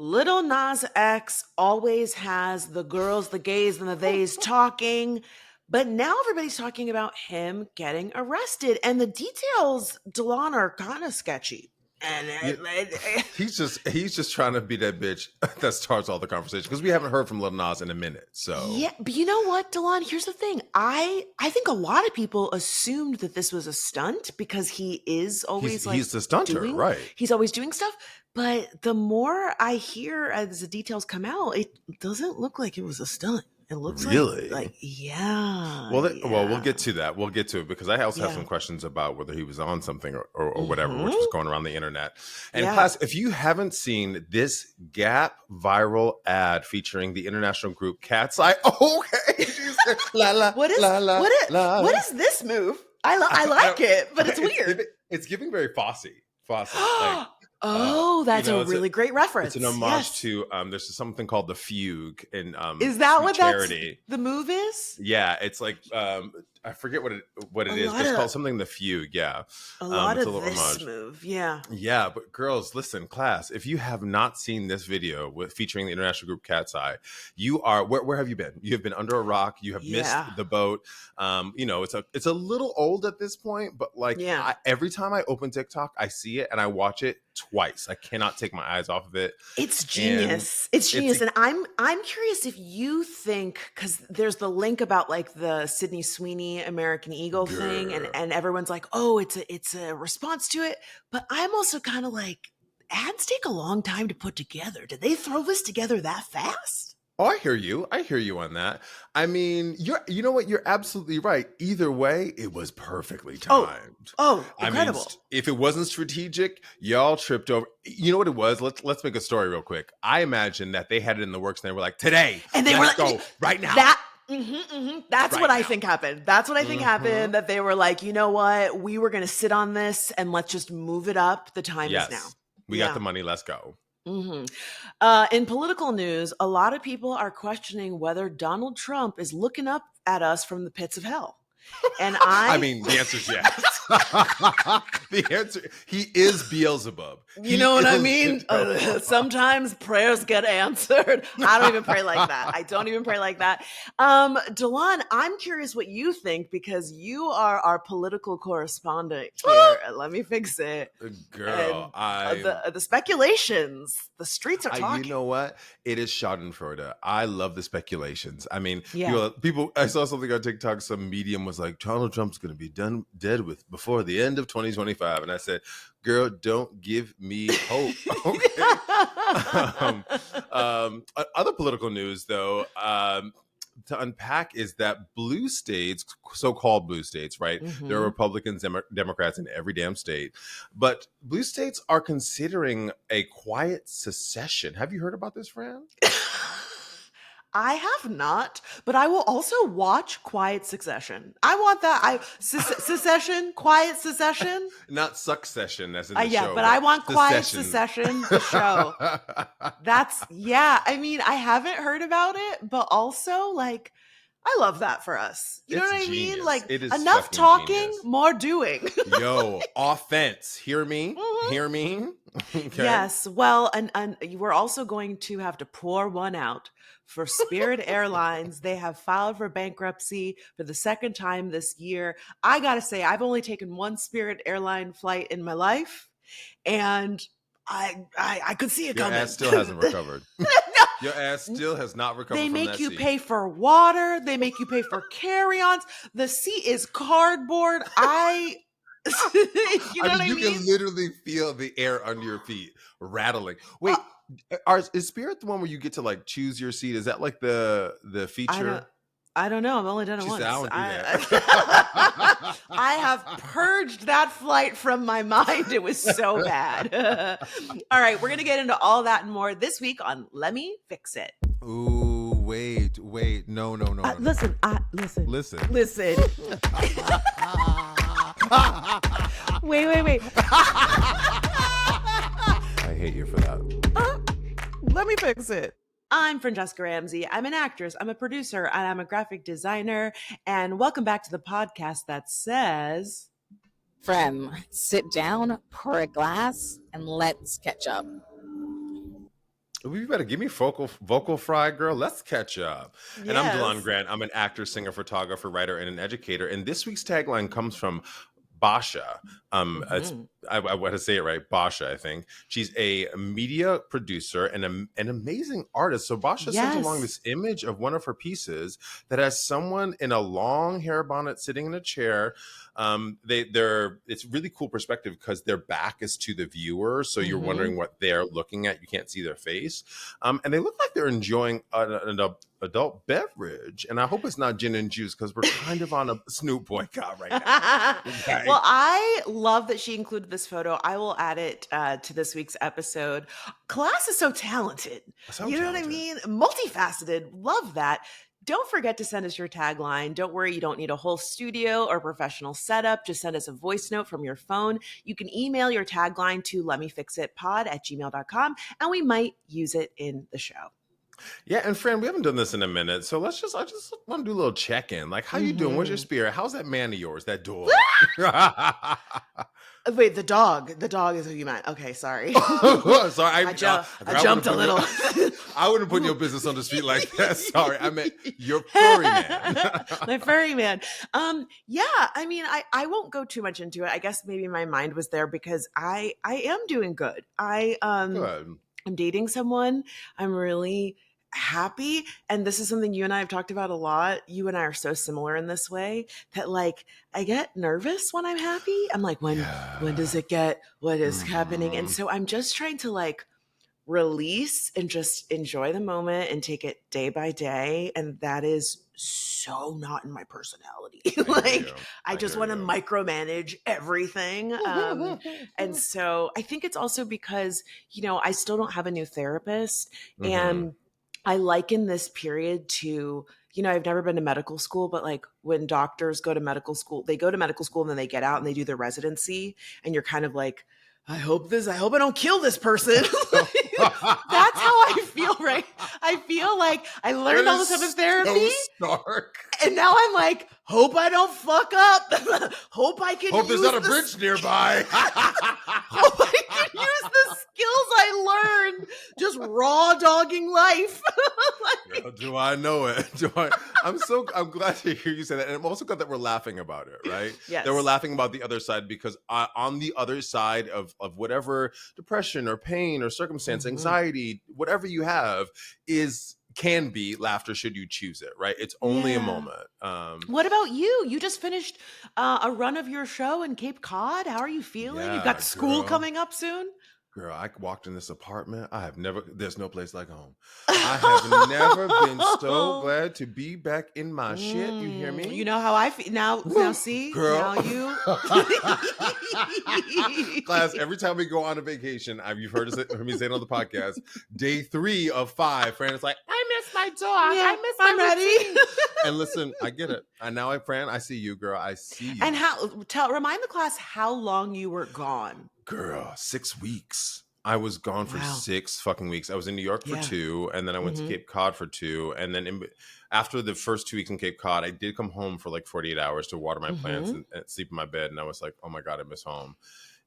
Lil Nas X always has the girls, the gays, and the theys talking, but now everybody's talking about him getting arrested, and the details, Delon, are kind of sketchy. And Yeah, he's just trying to be that bitch that starts all the conversation because we haven't heard from Lil Nas in a minute. So yeah, but you know what, Delon? Here's the thing. I think a lot of people assumed that this was a stunt because he is always he's the stunter, right? he's always doing stuff. But the more I hear as the details come out, it doesn't look like it was a stunt. It looks Really? like yeah. Well, we'll yeah. get to that. We'll get to it because I also have Yeah. some questions about whether he was on something or whatever, which was going around the internet. And Yeah. class, if you haven't seen this Gap viral ad featuring the international group Katseye, okay, la la What is la la la. what is this move? I like it, but it's weird. It's giving very Fosse. Like, Oh, that's you know, a really great reference. it's an homage to there's something called the Fugue in Is that Sweet what Charity. the move is? Yeah, it's like I forget what it is, but it's called something the Fugue. Yeah, A lot it's of a little this homage. move, yeah. Yeah, but girls, listen, class. If you have not seen this video featuring the international group Katseye, you are where have you been? You have been under a rock. You have missed the boat. You know, it's a little old at this point, but like every time I open TikTok, I see it and I watch it twice. I cannot take my eyes off of it. It's genius. It's genius. And I'm curious if you think, because there's the link about like the Sydney Sweeny American Eagle thing, and everyone's like, oh, it's a response to it. But I'm also kind of like, ads take a long time to put together. Did they throw this together that fast? Oh, I hear you on that. I mean, you know what? You're absolutely right. Either way, it was perfectly timed. Oh, incredible. I mean, if it wasn't strategic, y'all tripped over. You know what it was? Let's make a story real quick. I imagine that they had it in the works and they were like, today, and they let's were like, go right now. That's right what I think happened. That's what I think happened, that they were like, you know what? We were going to sit on this and let's just move it up. The time is now. We got the money. Let's go. In political news, a lot of people are questioning whether Donald Trump is looking up at us from the pits of hell. And I mean, the answer is yes. The answer, he is Beelzebub. You know what I mean? Sometimes prayers get answered. I don't even pray like that. Delon, I'm curious what you think because you are our political correspondent here. Let me fix it. Girl, the speculations, the streets are talking. You know what? It is Schadenfreude. I love the speculations. I mean, Yeah. people, I saw something on TikTok, some medium was like, Donald Trump's going to be dead with before the end of 2025. And I said, girl, don't give me hope. Okay. Other political news, though, to unpack is that blue states, so-called blue states, right? There are Republicans, Democrats in every damn state. But blue states are considering a quiet secession. Have you heard about this, Fran? I have not, but I will also watch Quiet Succession. I want that. Secession, Quiet Secession. Not Succession, as in the show. But I want Quiet Secession, the show. I mean, I haven't heard about it, but also, like, I love that for us. You know what I mean? Like, enough talking, genius. More doing. Yo, offense. Hear me? Hear me? Okay. Yes. Well, and we're also going to have to pour one out for Spirit Airlines. They have filed for bankruptcy for the second time this year. I got to say, I've only taken one Spirit airline flight in my life, and I could see it coming. Your ass still hasn't recovered. No. Your ass still has not recovered. They from make that you seat. pay for water. They make you pay for carry-ons. The seat is cardboard. You know what I mean? You can literally feel the air under your feet rattling. Wait, is Spirit the one where you get to like choose your seat? Is that like the feature? I don't know. I've only done it once. I have purged that flight from my mind. It was so bad. All right, we're gonna get into all that and more this week on Lemme Fix It. Ooh, wait, no. Listen. Wait. I hate you for that. Let me fix it. I'm Francesca Ramsey. I'm an actress, I'm a producer, and I'm a graphic designer. And welcome back to the podcast that says... Friend, sit down, pour a glass, and let's catch up. Well, you better give me vocal fry, girl. Let's catch up. Yes. And I'm Delon Grant. I'm an actor, singer, photographer, writer, and an educator. And this week's tagline comes from Basha. I want to say it right, Basha. I think she's a media producer and an amazing artist. So Basha sent along this image of one of her pieces that has someone in a long hair bonnet sitting in a chair. It's really cool perspective because their back is to the viewer, so you're wondering what they're looking at. You can't see their face, and they look like they're enjoying an adult beverage. And I hope it's not gin and juice because we're kind of on a Snoop boycott right now. Okay? Well, I love that she included this photo. I will add it to this week's episode. Class is so talented. You know what I mean? Multifaceted. Love that. Don't forget to send us your tagline. Don't worry, you don't need a whole studio or professional setup. Just send us a voice note from your phone. You can email your tagline to lemmefixitpod@gmail.com, and we might use it in the show. Yeah, and Fran, we haven't done this in a minute, so I just want to do a little check-in. Like, how you doing? What's your spirit? How's that man of yours, that dog? Wait, the dog. The dog is who you meant. Okay, sorry. Sorry, I jumped a little. I wouldn't put your business on the street like that. Sorry, I meant your furry man. My furry man. Yeah, I mean, I won't go too much into it. I guess maybe my mind was there because I am doing good. Good. I'm dating someone. I'm really happy. And this is something you and I have talked about a lot. You and I are so similar in this way that like I get nervous when I'm happy. I'm like, when does it get, what is happening? And so I'm just trying to like release and just enjoy the moment and take it day by day. And that is so not in my personality. I just want to micromanage everything. And so I think it's also because, you know, I still don't have a new therapist. And I liken this period to, you know, I've never been to medical school, but like when doctors go to medical school, they go to medical school and then they get out and they do their residency. And you're kind of like, I hope I don't kill this person. That's how I feel, right? I feel like I learned all this stuff in therapy. So stark. And now I'm like, hope I don't fuck up. Hope I can there's not a bridge nearby. Hope I can use the skills I learned just raw dogging life. Girl, do I know it? I'm glad to hear you say that. And I'm also glad that we're laughing about it, right? Yes. That we're laughing about the other side because on the other side of whatever depression or pain or circumstance, anxiety, whatever you have can be laughter should you choose it, right? It's only a moment. What about you? You just finished a run of your show in Cape Cod. How are you feeling? You've got school coming up soon. Girl, I walked in this apartment. There's no place like home. I have never been so glad to be back in my shit. You hear me? You know how I feel now. See, girl. Now you. Class, every time we go on a vacation, you've heard me say it on the podcast. Day 3 of 5, Fran is like, I miss my dog. Yeah, I miss my routine. And listen, I get it. And now, Fran, I see you, girl. I see you. And remind the class how long you were gone. Girl, 6 weeks. I was gone for 6 fucking weeks. I was in New York for 2, and then I went to Cape Cod for 2. And then after the first 2 weeks in Cape Cod, I did come home for like 48 hours to water my plants and sleep in my bed. And I was like, oh my God, I miss home.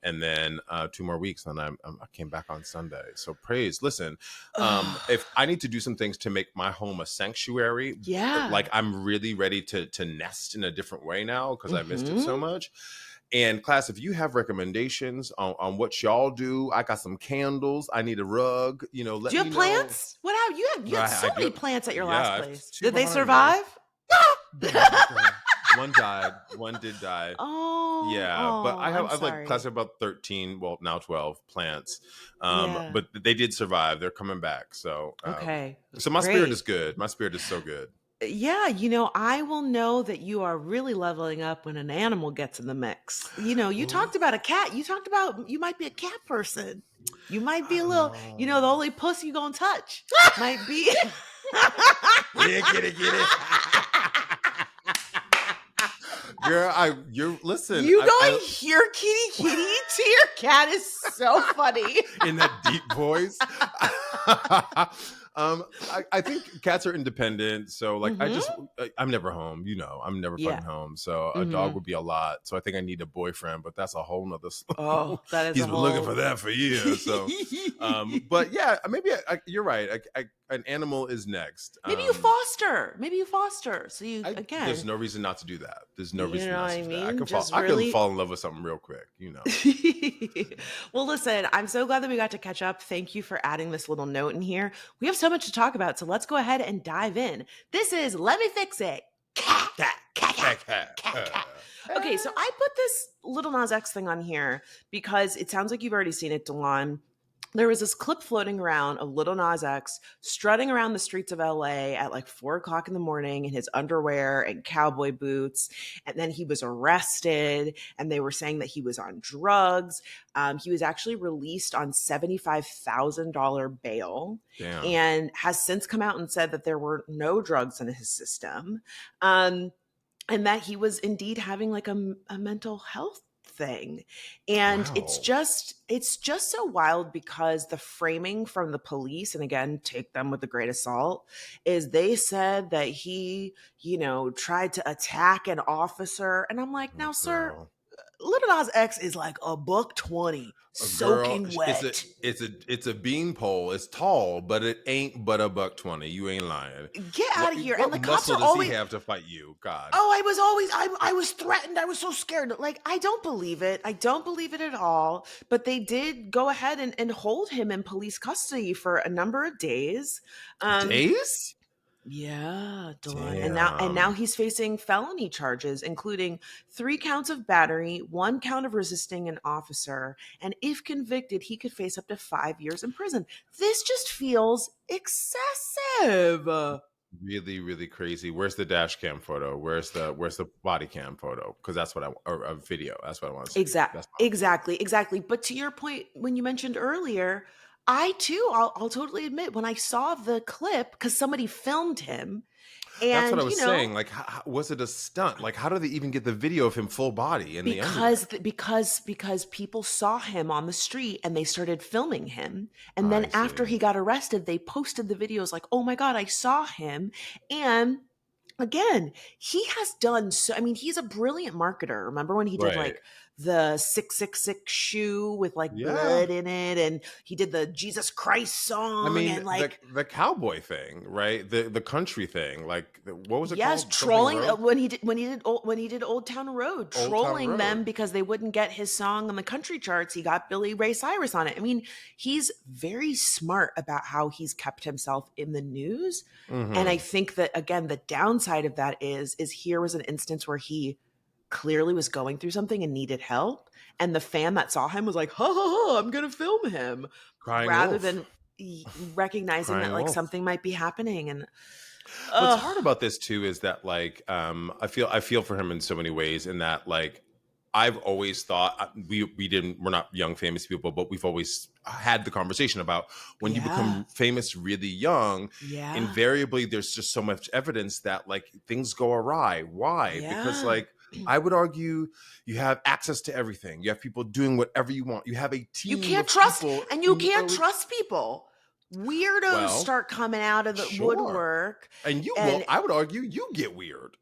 And then 2 more weeks, and I came back on Sunday. So praise. Listen, if I need to do some things to make my home a sanctuary, like I'm really ready to nest in a different way now because I missed it so much. And class, if you have recommendations on what y'all do, I got some candles. I need a rug. You know, do you have plants? What have you had so many plants at your last place? Did they survive? One died. One did die. Oh, yeah. But I've like class of about 13, well now 12 plants. But they did survive. They're coming back. So okay. So my spirit is good. My spirit is so good. Yeah, you know, I will know that you are really leveling up when an animal gets in the mix. You know, you talked about a cat. You talked about you might be a cat person. You might be a little, you know, the only pussy you gonna touch might be. Get it. Girl, listen. You going here, kitty, to your cat is so funny. In that deep voice. I think cats are independent. So like, I'm never home. I'm never Yeah. fucking home. So a dog would be a lot. So I think I need a boyfriend, but that's a whole nother. Oh, that is He's a been whole... looking for that for years. So, but yeah, maybe you're right. An animal is next. Maybe you foster. So you again. There's no reason not to do that. There's no reason know not what to I do mean? that. I could fall in love with something real quick. Well, listen, I'm so glad that we got to catch up. Thank you for adding this little note in here. We have so much to talk about, so let's go ahead and dive in. This is Let Me Fix It. Okay, so I put this Lil Nas X thing on here because it sounds like you've already seen it, Delon. There was this clip floating around of Lil Nas X strutting around the streets of LA at like 4:00 in the morning in his underwear and cowboy boots. And then he was arrested and they were saying that he was on drugs. He was actually released on $75,000 bail. Damn. And has since come out and said that there were no drugs in his system. And that he was indeed having like a mental health thing. And Wow. it's just so wild because the framing from the police, and again, take them with a grain of salt, is they said that he, tried to attack an officer. And I'm like, now, sir, Lil Nas X is like $120, soaking wet. It's a beanpole. It's tall, but it ain't but $120. You ain't lying. Get out of here! What and the cops muscle are does always he have to fight you? God. Oh, I was threatened. I was so scared. Like, I don't believe it. I don't believe it at all. But they did go ahead and hold him in police custody for a number of days. Days? Yeah, Dawn. And now he's facing felony charges, including 3 counts of battery, 1 count of resisting an officer, and if convicted, he could face up to 5 years in prison. This just feels excessive. Really, really crazy. Where's the dash cam photo? Where's the body cam photo? Because that's what or a video. That's what I want to see. Exactly. But to your point, when you mentioned earlier, I too, I'll totally admit, when I saw the clip, because somebody filmed him, and that's what I was saying. Like, how, was it a stunt? Like, how did they even get the video of him full body in the underwear? Because people saw him on the street and they started filming him, and then after he got arrested, they posted the videos like, "Oh my God, I saw him," and again, he has done so. I mean, he's a brilliant marketer. Remember when he did like the 666 shoe with like blood in it, and he did the Jesus Christ song? I mean, and like the cowboy thing, right? The country thing. Like, what was it called? Yes, trolling when he did Old Town Road, trolling them because they wouldn't get his song on the country charts. He got Billy Ray Cyrus on it. I mean, he's very smart about how he's kept himself in the news. And I think that, again, the downside of that is here was an instance where he clearly was going through something and needed help. And the fan that saw him was like, ha, ha, ha, I'm going to film him. Rather than recognizing that like something might be happening. And what's hard about this too is that like, I feel for him in so many ways, in that like, I've always thought we're not young famous people, but we've always had the conversation about when you become famous really young, invariably there's just so much evidence that like things go awry. Why? Because like, I would argue you have access to everything. You have people doing whatever you want. You have a team. You can't trust, and you can't trust people. Weirdos start coming out of the woodwork, and I would argue you get weird,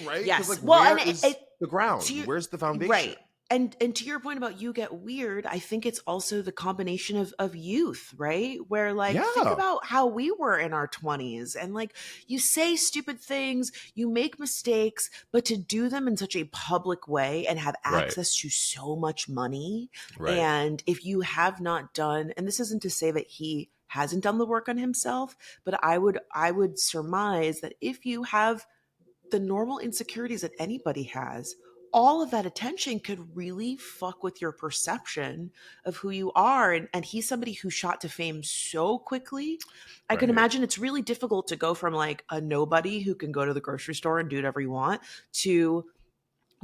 right? Yes. Like, well, where is the ground? Where's the foundation? Right. And to your point about you get weird, I think it's also the combination of youth, right? Where like, think about how we were in our 20s, and like you say stupid things, you make mistakes, but to do them in such a public way and have access to so much money. And if you have not done, and this isn't to say that he hasn't done the work on himself, but I would surmise that if you have the normal insecurities that anybody has, all of that attention could really fuck with your perception of who you are. And he's somebody who shot to fame so quickly. I can imagine it's really difficult to go from like a nobody who can go to the grocery store and do whatever you want to,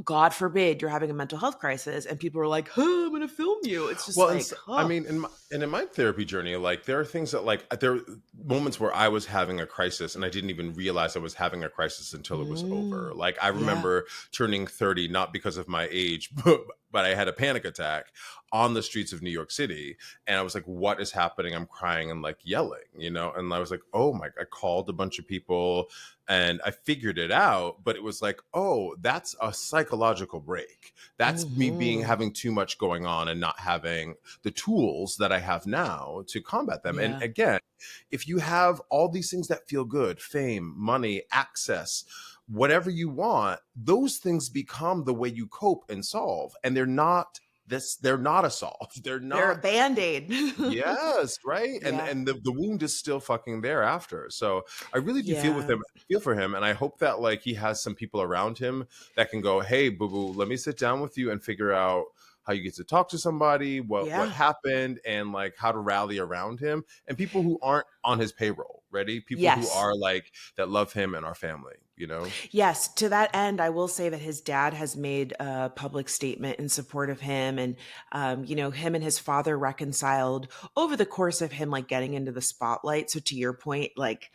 God forbid, you're having a mental health crisis and people are like, "Oh, I'm going to film you." It's just I mean, in my therapy journey, like there are things that like, there are moments where I was having a crisis and I didn't even realize I was having a crisis until it was over. Like I remember turning 30, not because of my age, but but I had a panic attack on the streets of New York City. And I was like, what is happening? I'm crying and like yelling, you know? And I was like, oh my, I called a bunch of people and I figured it out, but it was like, oh, that's a psychological break. That's me having too much going on and not having the tools that I have now to combat them. And again, if you have all these things that feel good, fame, money, access, whatever you want, those things become the way you cope and solve. And they're not a solve. They're a Band-Aid. Yes, right. Yeah. And the wound is still fucking there after. So I really do feel for him. And I hope that like he has some people around him that can go, hey, boo-boo, let me sit down with you and figure out how you get to talk to somebody, what happened, and like how to rally around him, and people who aren't on his payroll, ready? People who are like that love him and our family, you know? Yes. To that end, I will say that his dad has made a public statement in support of him, and you know, him and his father reconciled over the course of him like getting into the spotlight. So to your point, like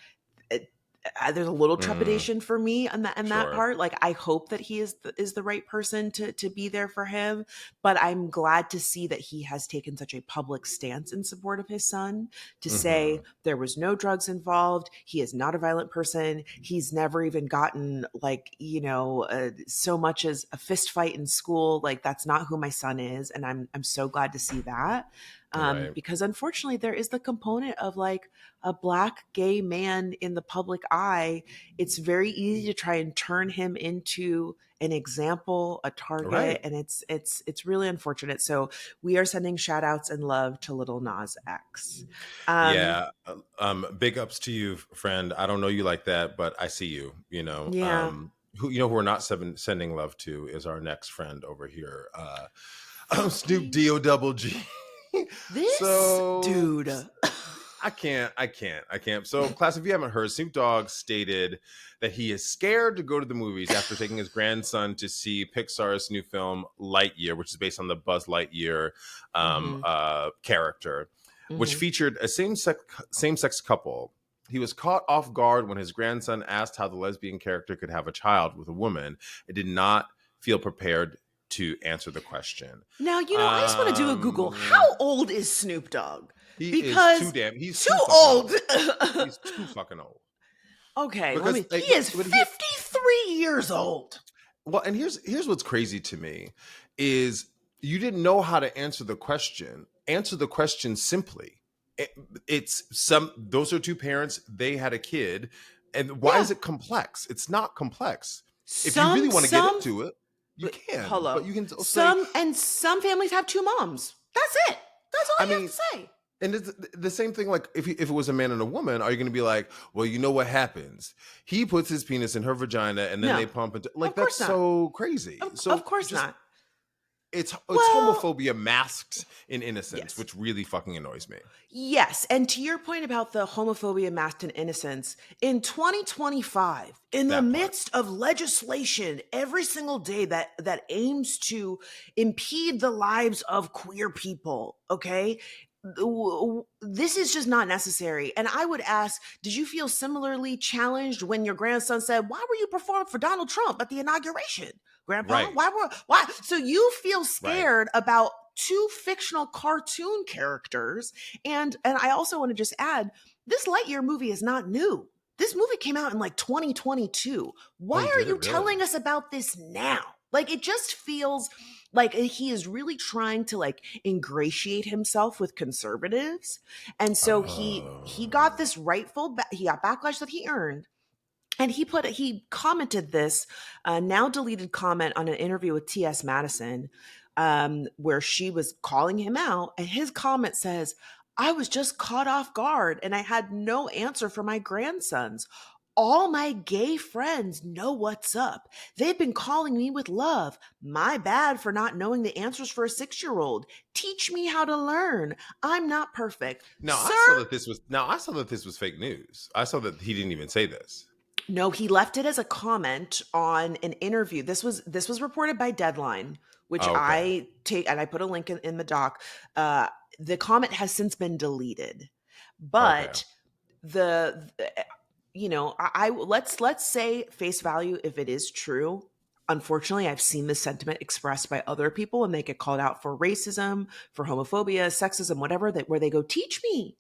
there's a little trepidation for me on that part. Like, I hope that he is the right person to be there for him, but I'm glad to see that he has taken such a public stance in support of his son to say there was no drugs involved. He is not a violent person. He's never even gotten like, you know, so much as a fist fight in school. Like, that's not who my son is. And I'm so glad to see that. Because unfortunately there is the component of like a Black gay man in the public eye. It's very easy to try and turn him into an example, a target. And it's really unfortunate. So we are sending shout outs and love to Lil Nas X. Big ups to you, friend. I don't know you like that, but I see you, you know. Who we're not sending love to is our next friend over here. Snoop D-O-double-G. This dude. I can't. So, class, if you haven't heard, Snoop Dogg stated that he is scared to go to the movies after taking his grandson to see Pixar's new film Lightyear, which is based on the Buzz Lightyear character, which featured a same-sex couple. He was caught off guard when his grandson asked how the lesbian character could have a child with a woman. It did not feel prepared to answer the question. Now, you know, I just want to do a Google. How old is Snoop Dogg? He's too old. He's too fucking old. Okay, he is 53 years old. Well, and here's what's crazy to me is you didn't know how to answer the question. Answer the question simply. Those are two parents. They had a kid. And why is it complex? It's not complex. If you really want to get into it, you can. Hello. But you can some families have two moms. That's it. That's all you have to say. And it's the same thing, like, if it was a man and a woman, are you going to be like, well, you know what happens? He puts his penis in her vagina and then they pump into, like, that's so crazy. Of course not. It's homophobia masked in innocence, which really fucking annoys me. Yes. And to your point about the homophobia masked in innocence, in 2025, in the midst of legislation every single day that aims to impede the lives of queer people, okay? This is just not necessary. And I would ask, did you feel similarly challenged when your grandson said, why were you performing for Donald Trump at the inauguration? Grandpa, why? So you feel scared about two fictional cartoon characters. And I also want to just add, this Lightyear movie is not new. This movie came out in like 2022. Why are you telling us about this now? Like, it just feels like he is really trying to like ingratiate himself with conservatives. And so he got this he got backlash that he earned. And he commented this now deleted comment on an interview with T.S. Madison, where she was calling him out. And his comment says, I was just caught off guard and I had no answer for my grandsons. All my gay friends know what's up. They've been calling me with love. My bad for not knowing the answers for a 6-year-old. Teach me how to learn. I'm not perfect. Now, I saw that this was fake news. I saw that he didn't even say this. No, he left it as a comment on an interview. This was reported by Deadline, which I take, and I put a link in the doc. The comment has since been deleted, but let's say face value, if it is true, unfortunately, I've seen this sentiment expressed by other people and they get called out for racism, for homophobia, sexism, whatever, that where they go, teach me,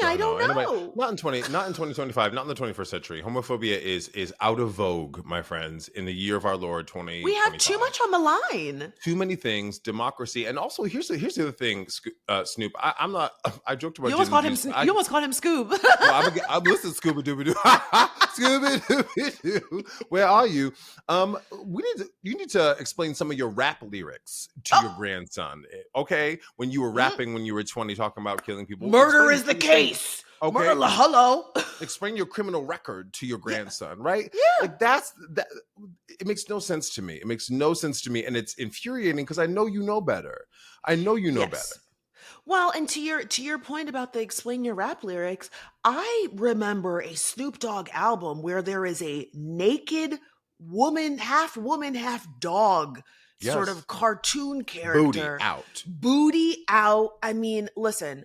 I don't Anybody, know. not in 2025, not in the 21st century. Homophobia is out of vogue, my friends, in the year of our Lord 2025. We have too much on the line. Too many things, democracy, and also here's the other thing, Snoop. I joked about you almost called him Scoob. I'm listening, Scooby Dooby Doo. Scooby Dooby Doo. Where are you? You need to explain some of your rap lyrics to your grandson. Okay, when you were rapping when you were 20, talking about killing people. Murder is the case. Okay. Murder, hello. Explain your criminal record to your grandson, right? Yeah. Like that. It makes no sense to me. It makes no sense to me, and it's infuriating because I know you know better. I know you know better. Well, and to your point about the explain your rap lyrics, I remember a Snoop Dogg album where there is a naked woman, half dog, sort of cartoon character. Booty out. I mean, listen,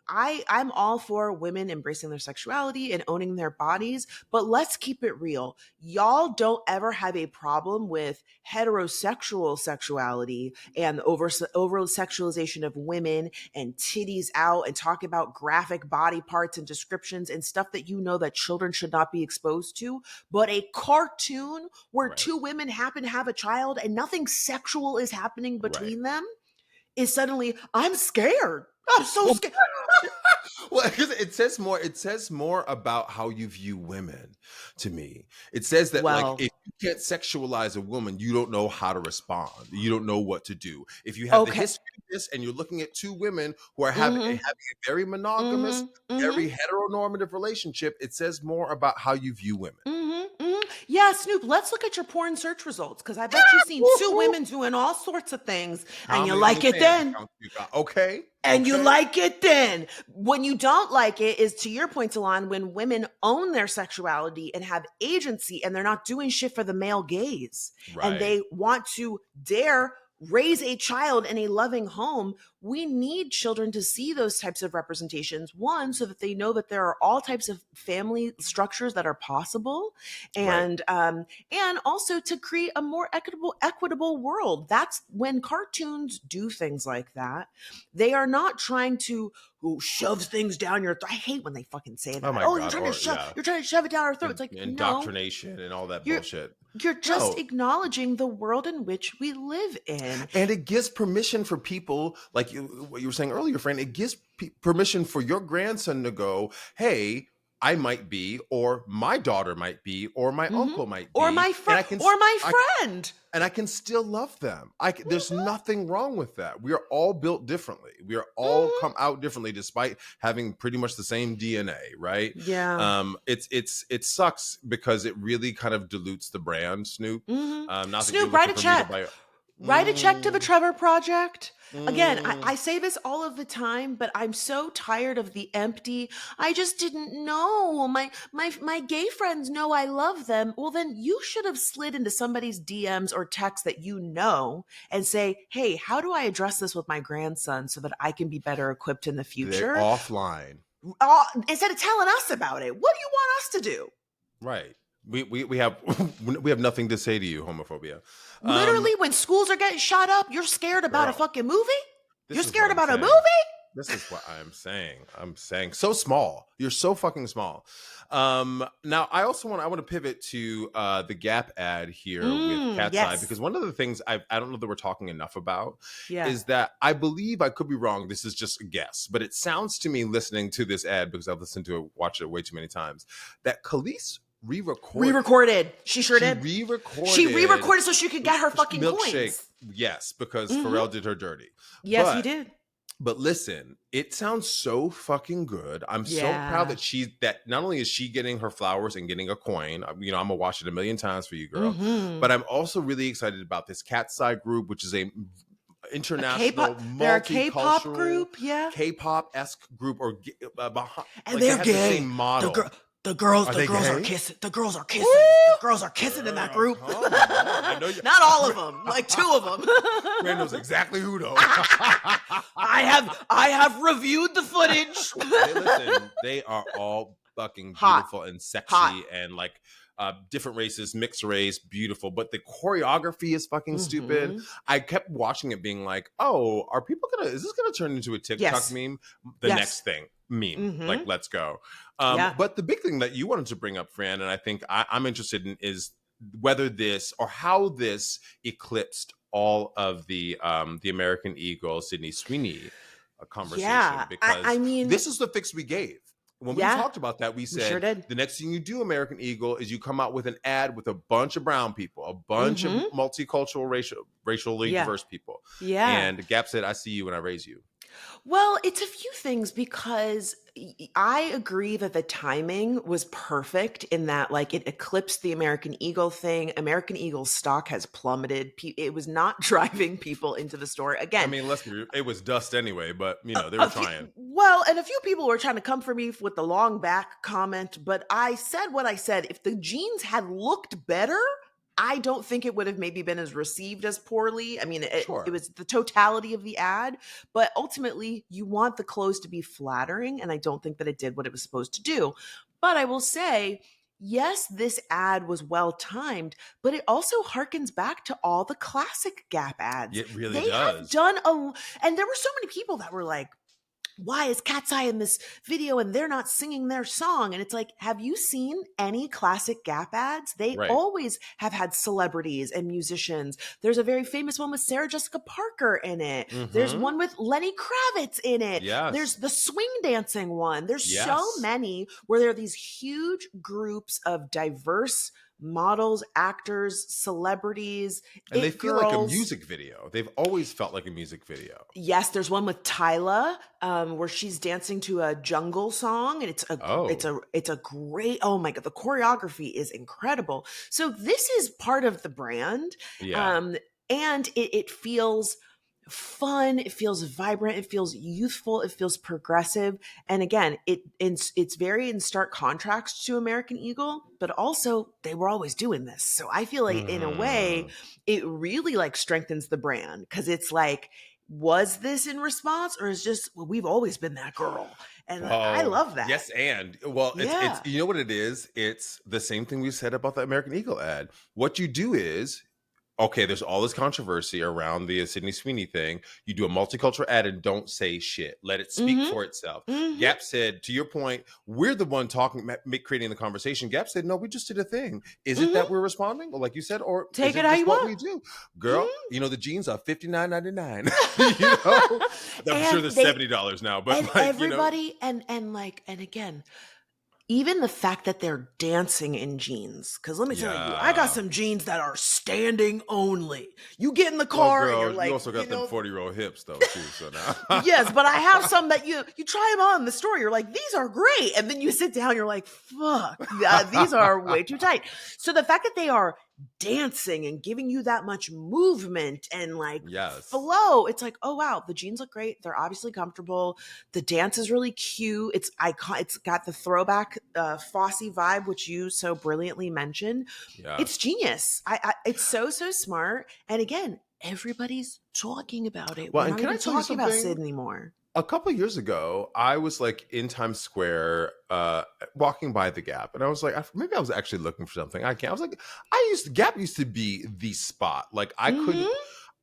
I'm all for women embracing their sexuality and owning their bodies, but let's keep it real. Y'all don't ever have a problem with heterosexual sexuality and over sexualization of women and titties out and talking about graphic body parts and descriptions and stuff that you know that children should not be exposed to. But a cartoon where two women happen to have a child and nothing sexual is happening between them is suddenly, I'm scared. I'm so scared. Well, because it says more about how you view women to me. It says that like if you can't sexualize a woman, you don't know how to respond. You don't know what to do. If you have the history of this and you're looking at two women who are having a very monogamous, very heteronormative relationship, it says more about how you view women. Yeah, Snoop, let's look at your porn search results because I bet you've seen two women doing all sorts of things and you like it then. Okay. And you like it then. When you don't like it is, to your point, Talon, when women own their sexuality and have agency and they're not doing shit for the male gaze and they want to dare raise a child in a loving home. We need children to see those types of representations, one, so that they know that there are all types of family structures that are possible, and also to create a more equitable world. That's when cartoons do things like that. They are not trying to shove things down your throat. I hate when they fucking say that. God. You're trying to shove it down our throat. It's like indoctrination and all that bullshit. You're just acknowledging the world in which we live in. And it gives permission for people, like what you were saying earlier, friend, it gives permission for your grandson to go, hey, I might be, or my daughter might be, or my uncle might be. Or my friend, or my friend. And I can still love them. There's nothing wrong with that. We are all built differently. We are all come out differently, despite having pretty much the same DNA, right? Yeah. It sucks because it really kind of dilutes the brand, Snoop. Snoop, write a check. Write a check to the Trevor Project. Again, I say this all of the time, but I'm so tired of the empty, I just didn't know. My gay friends know I love them. Well, then you should have slid into somebody's DMs or text that you know and say, hey, how do I address this with my grandson so that I can be better equipped in the future? They're offline. Instead of telling us about it. What do you want us to do? Right. We have nothing to say to you, homophobia. Literally, when schools are getting shot up, you're scared about a fucking movie? You're scared about a movie? This is what I'm saying. I'm saying so small. You're so fucking small. Now I want to pivot to the Gap ad here with Katseye, because one of the things I don't know that we're talking enough about is that I believe, I could be wrong, this is just a guess, but it sounds to me, listening to this ad, because I've listened to it, watched it way too many times, that Kelis re-recorded. She sure did. She re-recorded so she could get her fucking milkshake coins. Yes, because Pharrell did her dirty. Yes, he did. But listen, it sounds so fucking good. I'm so proud that not only is she getting her flowers and getting a coin, I'm gonna watch it a million times for you, girl. But I'm also really excited about this Katseye group, which is a international, they're a K-pop group, K-pop-esque group, or and they're gay. The model. The girls are kissing. The girls are kissing. Woo! The girls are kissing in that group. Not all of them, like two of them. Brand knows exactly who though. I have reviewed the footage. Hey, listen, they are all fucking Hot. beautiful and sexy Hot. and like different races, mixed race, beautiful. But the choreography is fucking stupid. I kept watching it being like, oh, is this gonna turn into a TikTok meme? The next thing. Meme. Like, let's go. But the big thing that you wanted to bring up, Fran, and I think I'm interested in is whether this or how this eclipsed all of the American Eagle Sydney Sweeney conversation, because I mean, this is the fix we gave. When we talked about that, we said the next thing you do, American Eagle, is you come out with an ad with a bunch of brown people, a bunch of multicultural, racially diverse people. And Gap said, I see you when I raise you. Well, it's a few things, because I agree that the timing was perfect in that, like, it eclipsed the American Eagle thing. American Eagle stock has plummeted. It was not driving people into the store. Again, I mean, it was dust anyway, but you know, they were trying. And a few people were trying to come for me with the long back comment, but I said what I said. If the jeans had looked better, I don't think it would have maybe been as received as poorly. I mean, it was the totality of the ad, but ultimately you want the clothes to be flattering, and I don't think that it did what it was supposed to do. But I will say, yes, this ad was well timed, but it also harkens back to all the classic Gap ads. It really does. They have done and there were so many people that were like, why is Katseye in this video and they're not singing their song? And it's like, have you seen any classic Gap ads? They always have had celebrities and musicians. There's a very famous one with Sarah Jessica Parker in it. There's one with Lenny Kravitz in it. There's the swing dancing one. There's so many where there are these huge groups of diverse models, actors, celebrities, and they feel like a music video. They've always felt like a music video. Yes, there's one with Tyla where she's dancing to a jungle song, and it's a great, oh my god, the choreography is incredible. So this is part of the brand, and it feels fun, it feels vibrant, it feels youthful, it feels progressive, and again, it's very in stark contrast to American Eagle, but also they were always doing this. So I feel like in a way it really like strengthens the brand, because it's like, was this in response, or is just, well, we've always been that girl? And I love that. Yes, and it's you know what it is? It's the same thing we said about the American Eagle ad. What you do is, okay, there's all this controversy around the Sydney Sweeney thing. You do a multicultural ad and don't say shit. Let it speak for itself. Gap said, to your point, we're the one creating the conversation. Gap said, no, we just did a thing. Is it that we're responding? Or like you said, or take is it how you what want. We do? Girl, you know, the jeans are $59.99. You know? I'm sure they're $70 now. But and like, everybody, you know, and again, even the fact that they're dancing in jeans, because let me tell you, I got some jeans that are standing only. You get in the car, and you're like, you also got them 40-year-old hips though too. So now, yes, but I have some that you try them on in the store. You're like, these are great, and then you sit down, you're like, fuck, these are way too tight. So the fact that they are dancing and giving you that much movement and like flow, it's like, oh wow, the jeans look great, they're obviously comfortable, the dance is really cute, it's got the throwback Fosse vibe, which you so brilliantly mentioned. It's genius. It's so smart, and again, everybody's talking about it. We're not even talking about Sid anymore. A couple of years ago, I was like in Times Square, walking by the Gap, and I was like, maybe I was actually looking for something. I was like, Gap used to be the spot. Like I couldn't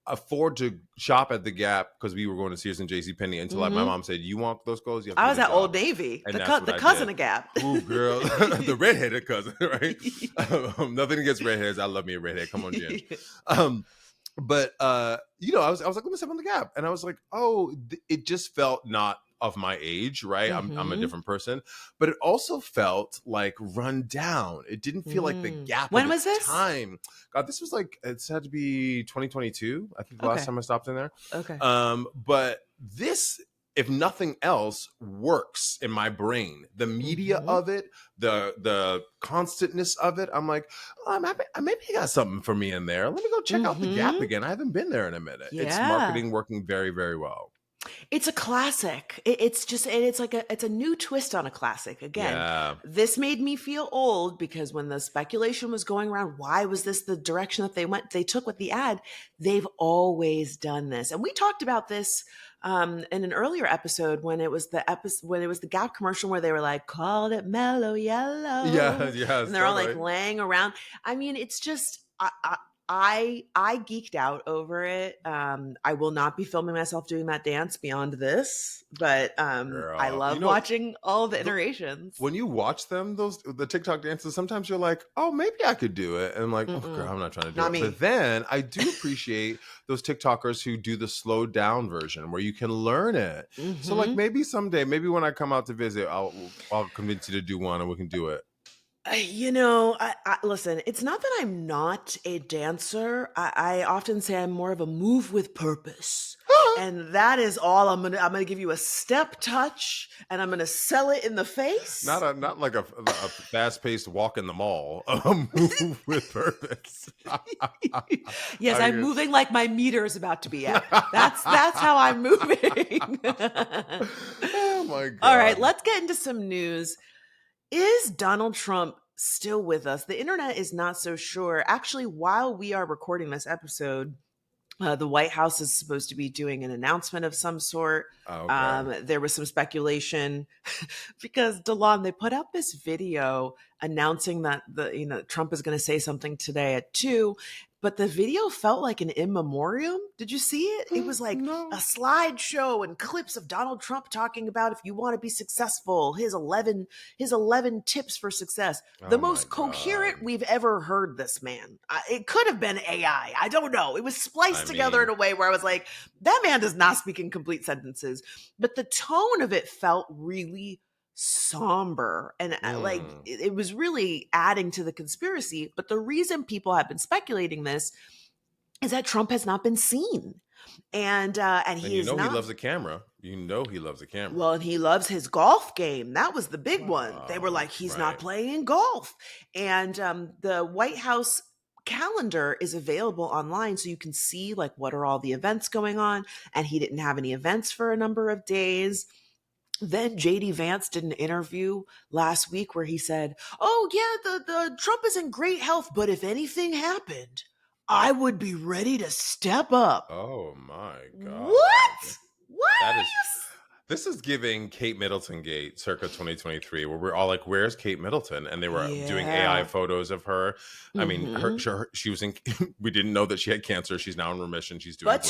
afford to shop at the Gap because we were going to Sears and JCPenney until like my mom said, "You want those clothes?" You have to I was at Old Navy, the cousin of Gap. Ooh, girl, the redheaded cousin, right? Nothing against redheads. I love me a redhead. Come on, Jen. But you know, I was like, let me step on the Gap, and I was like, oh, it just felt not of my age, right? I'm a different person, but it also felt like run down. It didn't feel like the Gap. When was this? Time, God, this was like, it's had to be 2022. I think the last time I stopped in there. Okay. But this, if nothing else, works in my brain. The media of it, the constantness of it. I'm like, oh, maybe you got something for me in there. Let me go check out the Gap again. I haven't been there in a minute. It's marketing working very, very well. It's a classic. It's just, and it's a new twist on a classic. Again, Yeah. this made me feel old because when the speculation was going around, why was this the direction that they took with the ad? They've always done this, and we talked about this in an earlier episode when it was the Gap commercial where they were like, "Called it mellow Yeah, yellow," yes, and they're all like totally. laying around. I mean, it's just. I geeked out over it. I will not be filming myself doing that dance beyond this, but I Girl, love watching all the the, iterations. when you watch them, the TikTok dances, sometimes you're like, oh, maybe I could do it. And I'm like, oh, girl, I'm not trying to do Not it. me. But then I do appreciate those TikTokers who do the slowed down version where you can learn it. So like maybe someday, maybe when I come out to visit, I'll convince you to do one and we can do it. Listen, it's not that I'm not a dancer. I often say I'm more of a move with purpose. And that is all. I'm gonna give you a step touch and I'm gonna sell it in the face. Not like a fast-paced walk in the mall. A move with purpose. Yes, I'm moving like my meter is about to be out. That's how I'm moving. Oh my God. All right, let's get into some news. Is Donald Trump still with us? The internet is not so sure. Actually, while we are recording this episode, the White House is supposed to be doing an announcement of some sort. Okay. There was some speculation because DeLon, they put out this video announcing that Trump is going to say something today at 2. But the video felt like an in memoriam. Did you see it? It was like a slideshow and clips of Donald Trump talking about if you want to be successful, his 11 tips for success. The most coherent we've ever heard this man. It could have been AI. I don't know. It was spliced together in a way where I was like, that man does not speak in complete sentences. But the tone of it felt really somber and like it was really adding to the conspiracy. But the reason people have been speculating this is that Trump has not been seen, and he is not. He loves a camera. He loves a camera. Well, and he loves his golf game. That was the big one. They were like, he's not playing golf, and the White House calendar is available online, so you can see like what are all the events going on. And he didn't have any events for a number of days. Then JD Vance did an interview last week where he said, "Oh yeah, the Trump is in great health, but if anything happened, I would be ready to step up." Oh my God! What? This is giving Kate Middleton gate circa 2023, where we're all like, "Where's Kate Middleton?" And they were doing AI photos of her. I mean, she was in. We didn't know that she had cancer. She's now in remission. She's doing. But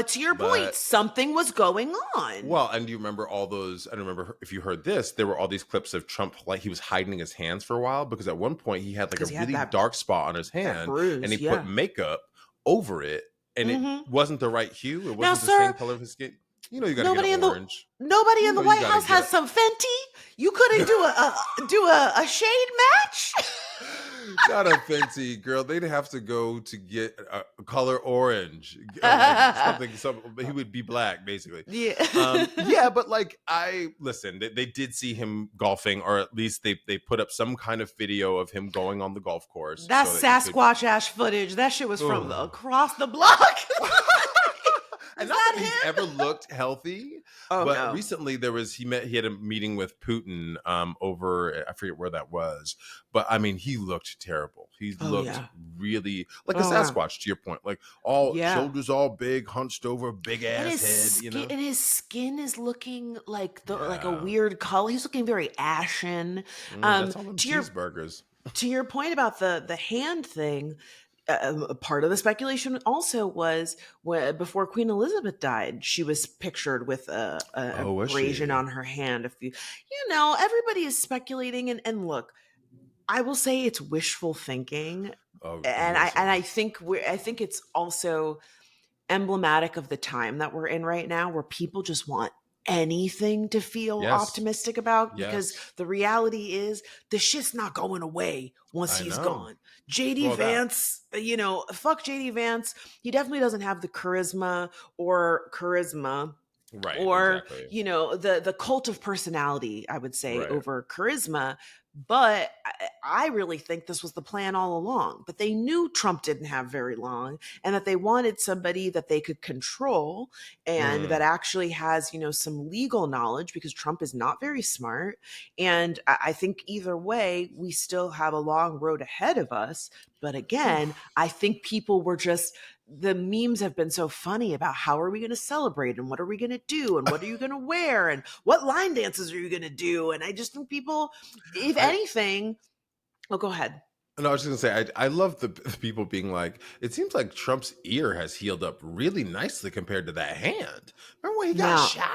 to your point, something was going on. Well, and do you remember all those? I don't remember if you heard this. There were all these clips of Trump, like he was hiding his hands for a while because at one point he had like a really dark spot on his hand, and he put makeup over it, and it wasn't the right hue. It wasn't the same color of his skin. You know, you got to get orange. Nobody in the White House has some Fenty. You couldn't do a shade match. Not a Fenty, girl. They'd have to go to get a color orange. Something. He would be black, basically. Yeah. Yeah, but like listen. They did see him golfing, or at least they put up some kind of video of him going on the golf course. That Sasquatch ash footage. That shit was from across the block. And not that he's ever looked healthy, but recently he had a meeting with Putin over, I forget where that was, but I mean, he looked terrible. He looked really like a Sasquatch, to your point, like shoulders all big, hunched over, big ass head, and his skin is looking like like a weird color. He's looking very ashen. That's all them cheeseburgers. To your point about the hand thing, part of the speculation also was before Queen Elizabeth died, she was pictured with a abrasion on her hand. Everybody is speculating, and look, I will say it's wishful thinking, I think it's also emblematic of the time that we're in right now, where people just want anything to feel optimistic about, because the reality is the shit's not going away once he's gone. JD Vance, fuck JD Vance. He definitely doesn't have the charisma, right? Or exactly. the cult of personality, I would say, over charisma. But I really think this was the plan all along, that they knew Trump didn't have very long and that they wanted somebody that they could control and that actually has, some legal knowledge, because Trump is not very smart. And I think either way, we still have a long road ahead of us. But again, I think people were just, the memes have been so funny about how are we going to celebrate and what are we going to do and what are you going to wear and what line dances are you going to do? And I just think people, if anything, go ahead. No, I was just gonna say, I love the people being like, it seems like Trump's ear has healed up really nicely compared to that hand. Remember when he got shot?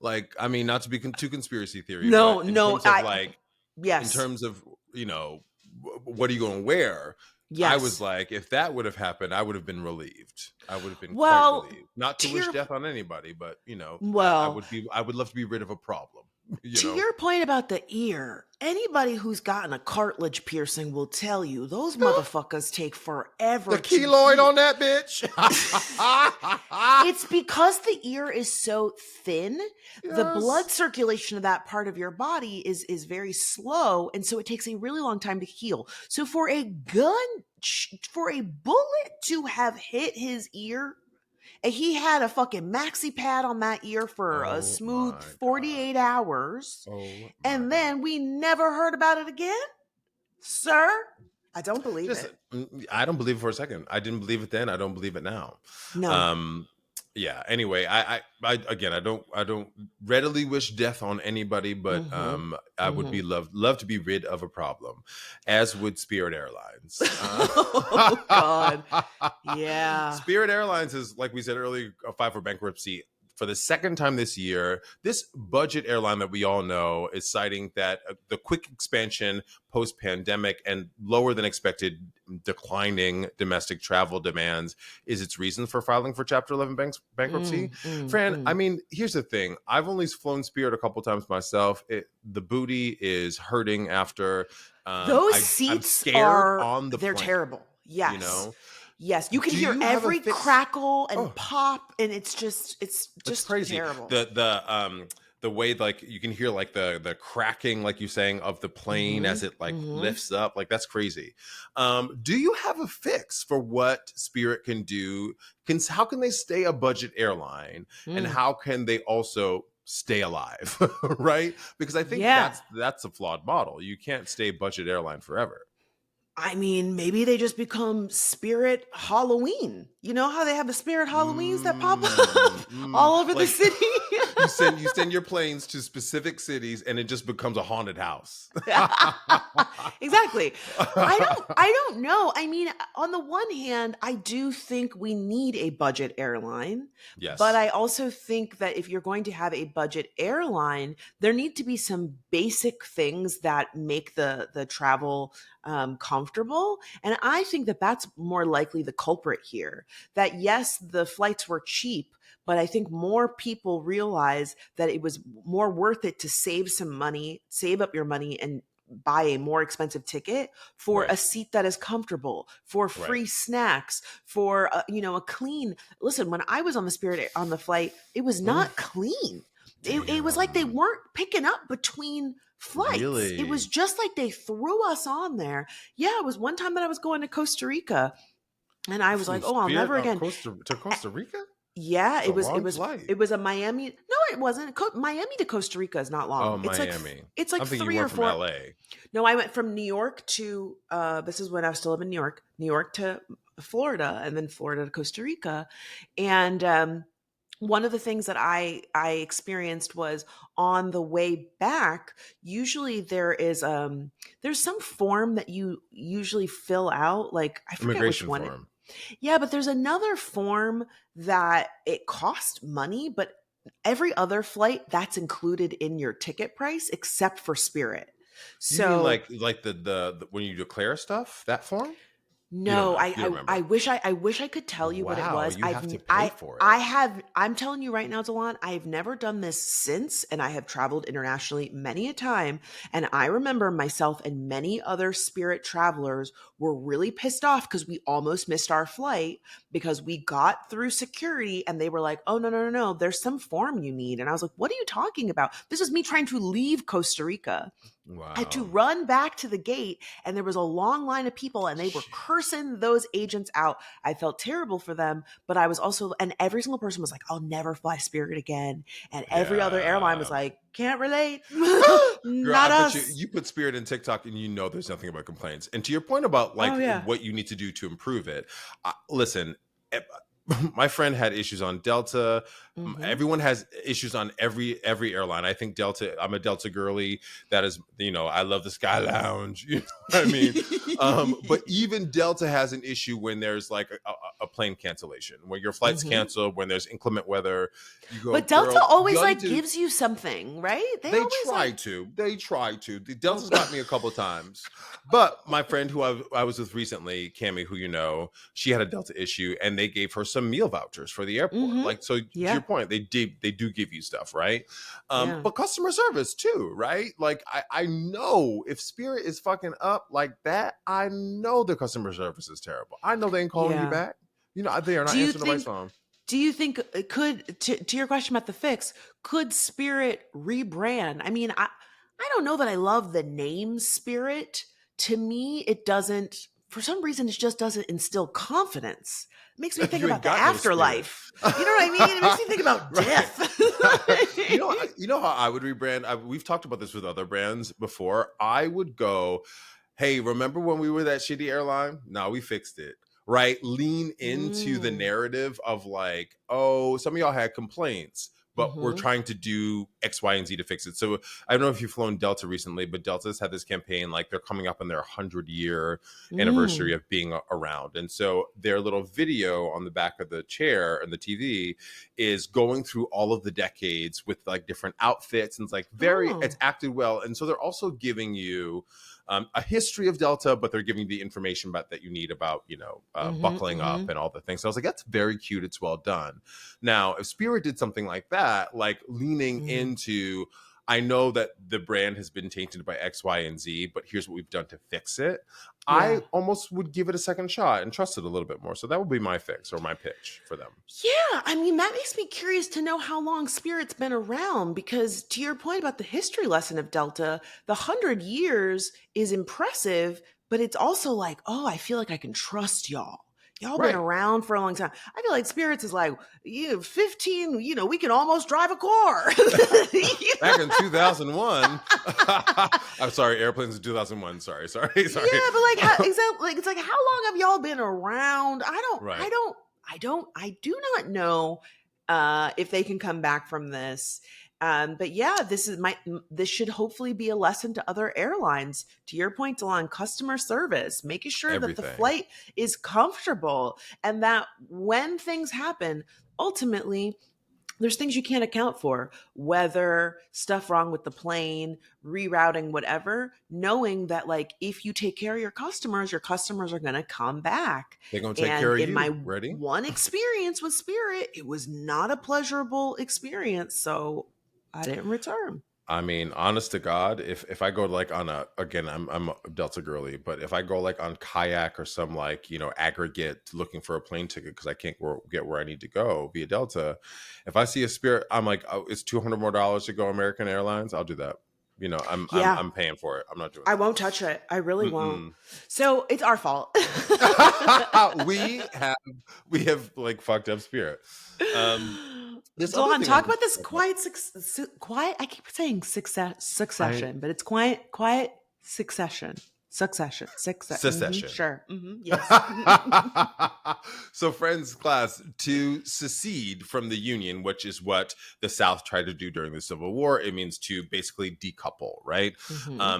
Like, I mean, not to be too conspiracy theory. No, but in no, terms of like, yes. In terms of, what are you going to wear? Yes. I was like, if that would have happened, I would have been relieved. I would have been quite relieved. Not to wish death on anybody, but I would love to be rid of a problem. To your point about the ear, anybody who's gotten a cartilage piercing will tell you those motherfuckers take forever. The keloid on that bitch. It's because the ear is so thin. Yes. The blood circulation of that part of your body is very slow, and so it takes a really long time to heal. So for a bullet to have hit his ear, and he had a fucking maxi pad on that ear for a smooth 48 hours. And then we never heard about it again? Sir, I don't believe it. I don't believe it for a second. I didn't believe it then. I don't believe it now. No. Yeah. Anyway, I don't readily wish death on anybody, but I would be love to be rid of a problem, as would Spirit Airlines. Oh God, yeah. Spirit Airlines is, like we said earlier, filed for bankruptcy for the second time this year. This budget airline that we all know is citing that the quick expansion post-pandemic and lower than expected declining domestic travel demands is its reason for filing for Chapter 11 bankruptcy. Fran, I mean, here's the thing. I've only flown Spirit a couple times myself. The booty is hurting after. Those seats they're terrible. Yes. Yes, you can hear every crackle and pop, and it's just crazy. Terrible. The way, like, you can hear like the cracking, like you're saying, of the plane as it like lifts up, like that's crazy. Do you have a fix for what Spirit can do? How can they stay a budget airline, and how can they also stay alive, right? Because I think that's a flawed model. You can't stay budget airline forever. I mean, maybe they just become Spirit Halloween. You know how they have the Spirit Halloweens that pop up all over the city? you send your planes to specific cities and it just becomes a haunted house. Exactly. I don't know. I mean, on the one hand, I do think we need a budget airline. Yes. But I also think that if you're going to have a budget airline, there need to be some basic things that make the travel comfortable. And I think that that's more likely the culprit here. That yes, the flights were cheap, but I think more people realize that it was more worth it to save some money, save up your money, and buy a more expensive ticket for a seat that is comfortable, for free snacks, for a clean. Listen, when I was on the Spirit on the flight, it was not clean. It was like they weren't picking up between flights. Really? It was just like they threw us on there. Yeah, it was one time that I was going to Costa Rica, and I was like, "Oh, I'll never again." To Costa Rica? Yeah, it was a Miami. No, it wasn't. Miami to Costa Rica is not long. Oh, Miami. It's like 3 or 4. From LA. No, I went from New York to this is when I was still living in New York to Florida, and then Florida to Costa Rica. And one of the things that I experienced was on the way back, usually there's some form that you usually fill out, like I forget immigration which one. Form. Yeah, but there's another form that it costs money, but every other flight that's included in your ticket price except for Spirit. So you mean like the when you declare stuff, that form? No, I wish I could tell you what it was. You have to pay for it. I'm telling you right now, Delon, I've never done this since, and I have traveled internationally many a time. And I remember myself and many other Spirit travelers were really pissed off because we almost missed our flight because we got through security and they were like, "Oh, no, there's some form you need." And I was like, "What are you talking about? This is me trying to leave Costa Rica." I had to Wow. run back to the gate, and there was a long line of people, and they were cursing those agents out. I felt terrible for them, but I was also, and every single person was like, I'll never fly Spirit again. And every other airline was Yeah. like, can't relate. Girl, I Not bet us. you put Spirit in TikTok and you know there's nothing about complaints. And to your point about like Oh, yeah. what you need to do to improve it, listen, my friend had issues on Delta. Everyone has issues on every airline. I think Delta, I'm a Delta girly. That is, I love the Sky Lounge. You know what I mean? But even Delta has an issue when there's like a plane cancellation, when your flight's canceled, when there's inclement weather. You go, but Delta girl, always like gives you something, right? They try to. The Delta's got me a couple of times. But my friend who I was with recently, Cammie, who you know, she had a Delta issue, and they gave her some meal vouchers for the airport. Like, so to your point, they do give you stuff, right? But customer service too, right? Like, I know if Spirit is fucking up like that, I know the customer service is terrible. I know they ain't calling you back. You know, they are not answering nobody's phone. Do you think to your question about the fix, could Spirit rebrand? I mean, I don't know that I love the name Spirit. To me, it doesn't, for some reason, it just doesn't instill confidence. It makes me think about the afterlife. You know what I mean? It makes me think about death. You know how I would rebrand? We've talked about this with other brands before. I would go, hey, remember when we were that shitty airline? No, we fixed it. Right? Lean into the narrative of like, oh, some of y'all had complaints, but we're trying to do X, Y, and Z to fix it. So I don't know if you've flown Delta recently, but Delta's had this campaign, like they're coming up on their 100-year anniversary of being around. And so their little video on the back of the chair and the TV is going through all of the decades with like different outfits. And it's like it's acted well. And so they're also giving you a history of Delta, but they're giving you the information that you need about, buckling up and all the things. So I was like, that's very cute. It's well done. Now, if Spirit did something like that, like leaning into, I know that the brand has been tainted by X, Y, and Z, but here's what we've done to fix it. I almost would give it a second shot and trust it a little bit more. So that would be my fix or my pitch for them. Yeah, I mean, that makes me curious to know how long Spirit's been around, because to your point about the history lesson of Delta, the 100 years is impressive, but it's also like, oh, I feel like I can trust y'all. Y'all been around for a long time. I feel like Spirits is like, 15, we can almost drive a car. Back in 2001. I'm sorry, airplanes in 2001. Sorry. Yeah, but like, it's like, how long have y'all been around? I do not know if they can come back from this. But yeah, this should hopefully be a lesson to other airlines. To your point, Delon, customer service, making sure that the flight is comfortable, and that when things happen, ultimately, there's things you can't account for, weather, stuff wrong with the plane, rerouting, whatever, knowing that like, if you take care of your customers are going to come back. They're going to take care of you. In my one experience with Spirit, it was not a pleasurable experience. So I didn't return. I mean, honest to God, if I go like on again, I'm a Delta girly, but if I go like on Kayak or some like, aggregate looking for a plane ticket because I can't get where I need to go via Delta, if I see a Spirit, I'm like, oh, it's $200 more to go American Airlines. I'll do that. I'm paying for it. I'm not doing it. I won't touch it. I really won't. So it's our fault. we have like fucked up Spirit. Delon, talk about this quiet. I keep saying succession, but it's quiet succession. Secession. Sure. Yes. So, friends, class, to secede from the Union, which is what the South tried to do during the Civil War, it means to basically decouple, right?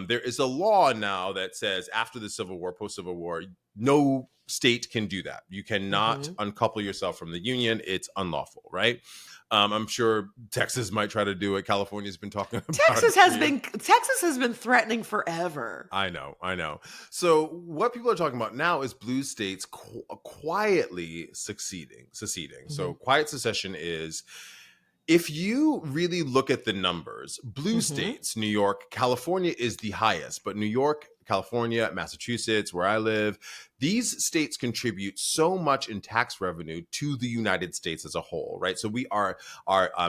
There is a law now that says after the Civil War, post-Civil War, no state can do that. You cannot uncouple yourself from the Union. It's unlawful, right? I'm sure Texas might try to do it. California's been talking about Texas has been threatening forever. I know. So what people are talking about now is blue states quietly seceding. So quiet secession is, if you really look at the numbers, blue states, New York, California is the highest, but New York, California, Massachusetts, where I live, these states contribute so much in tax revenue to the United States as a whole, right? So we are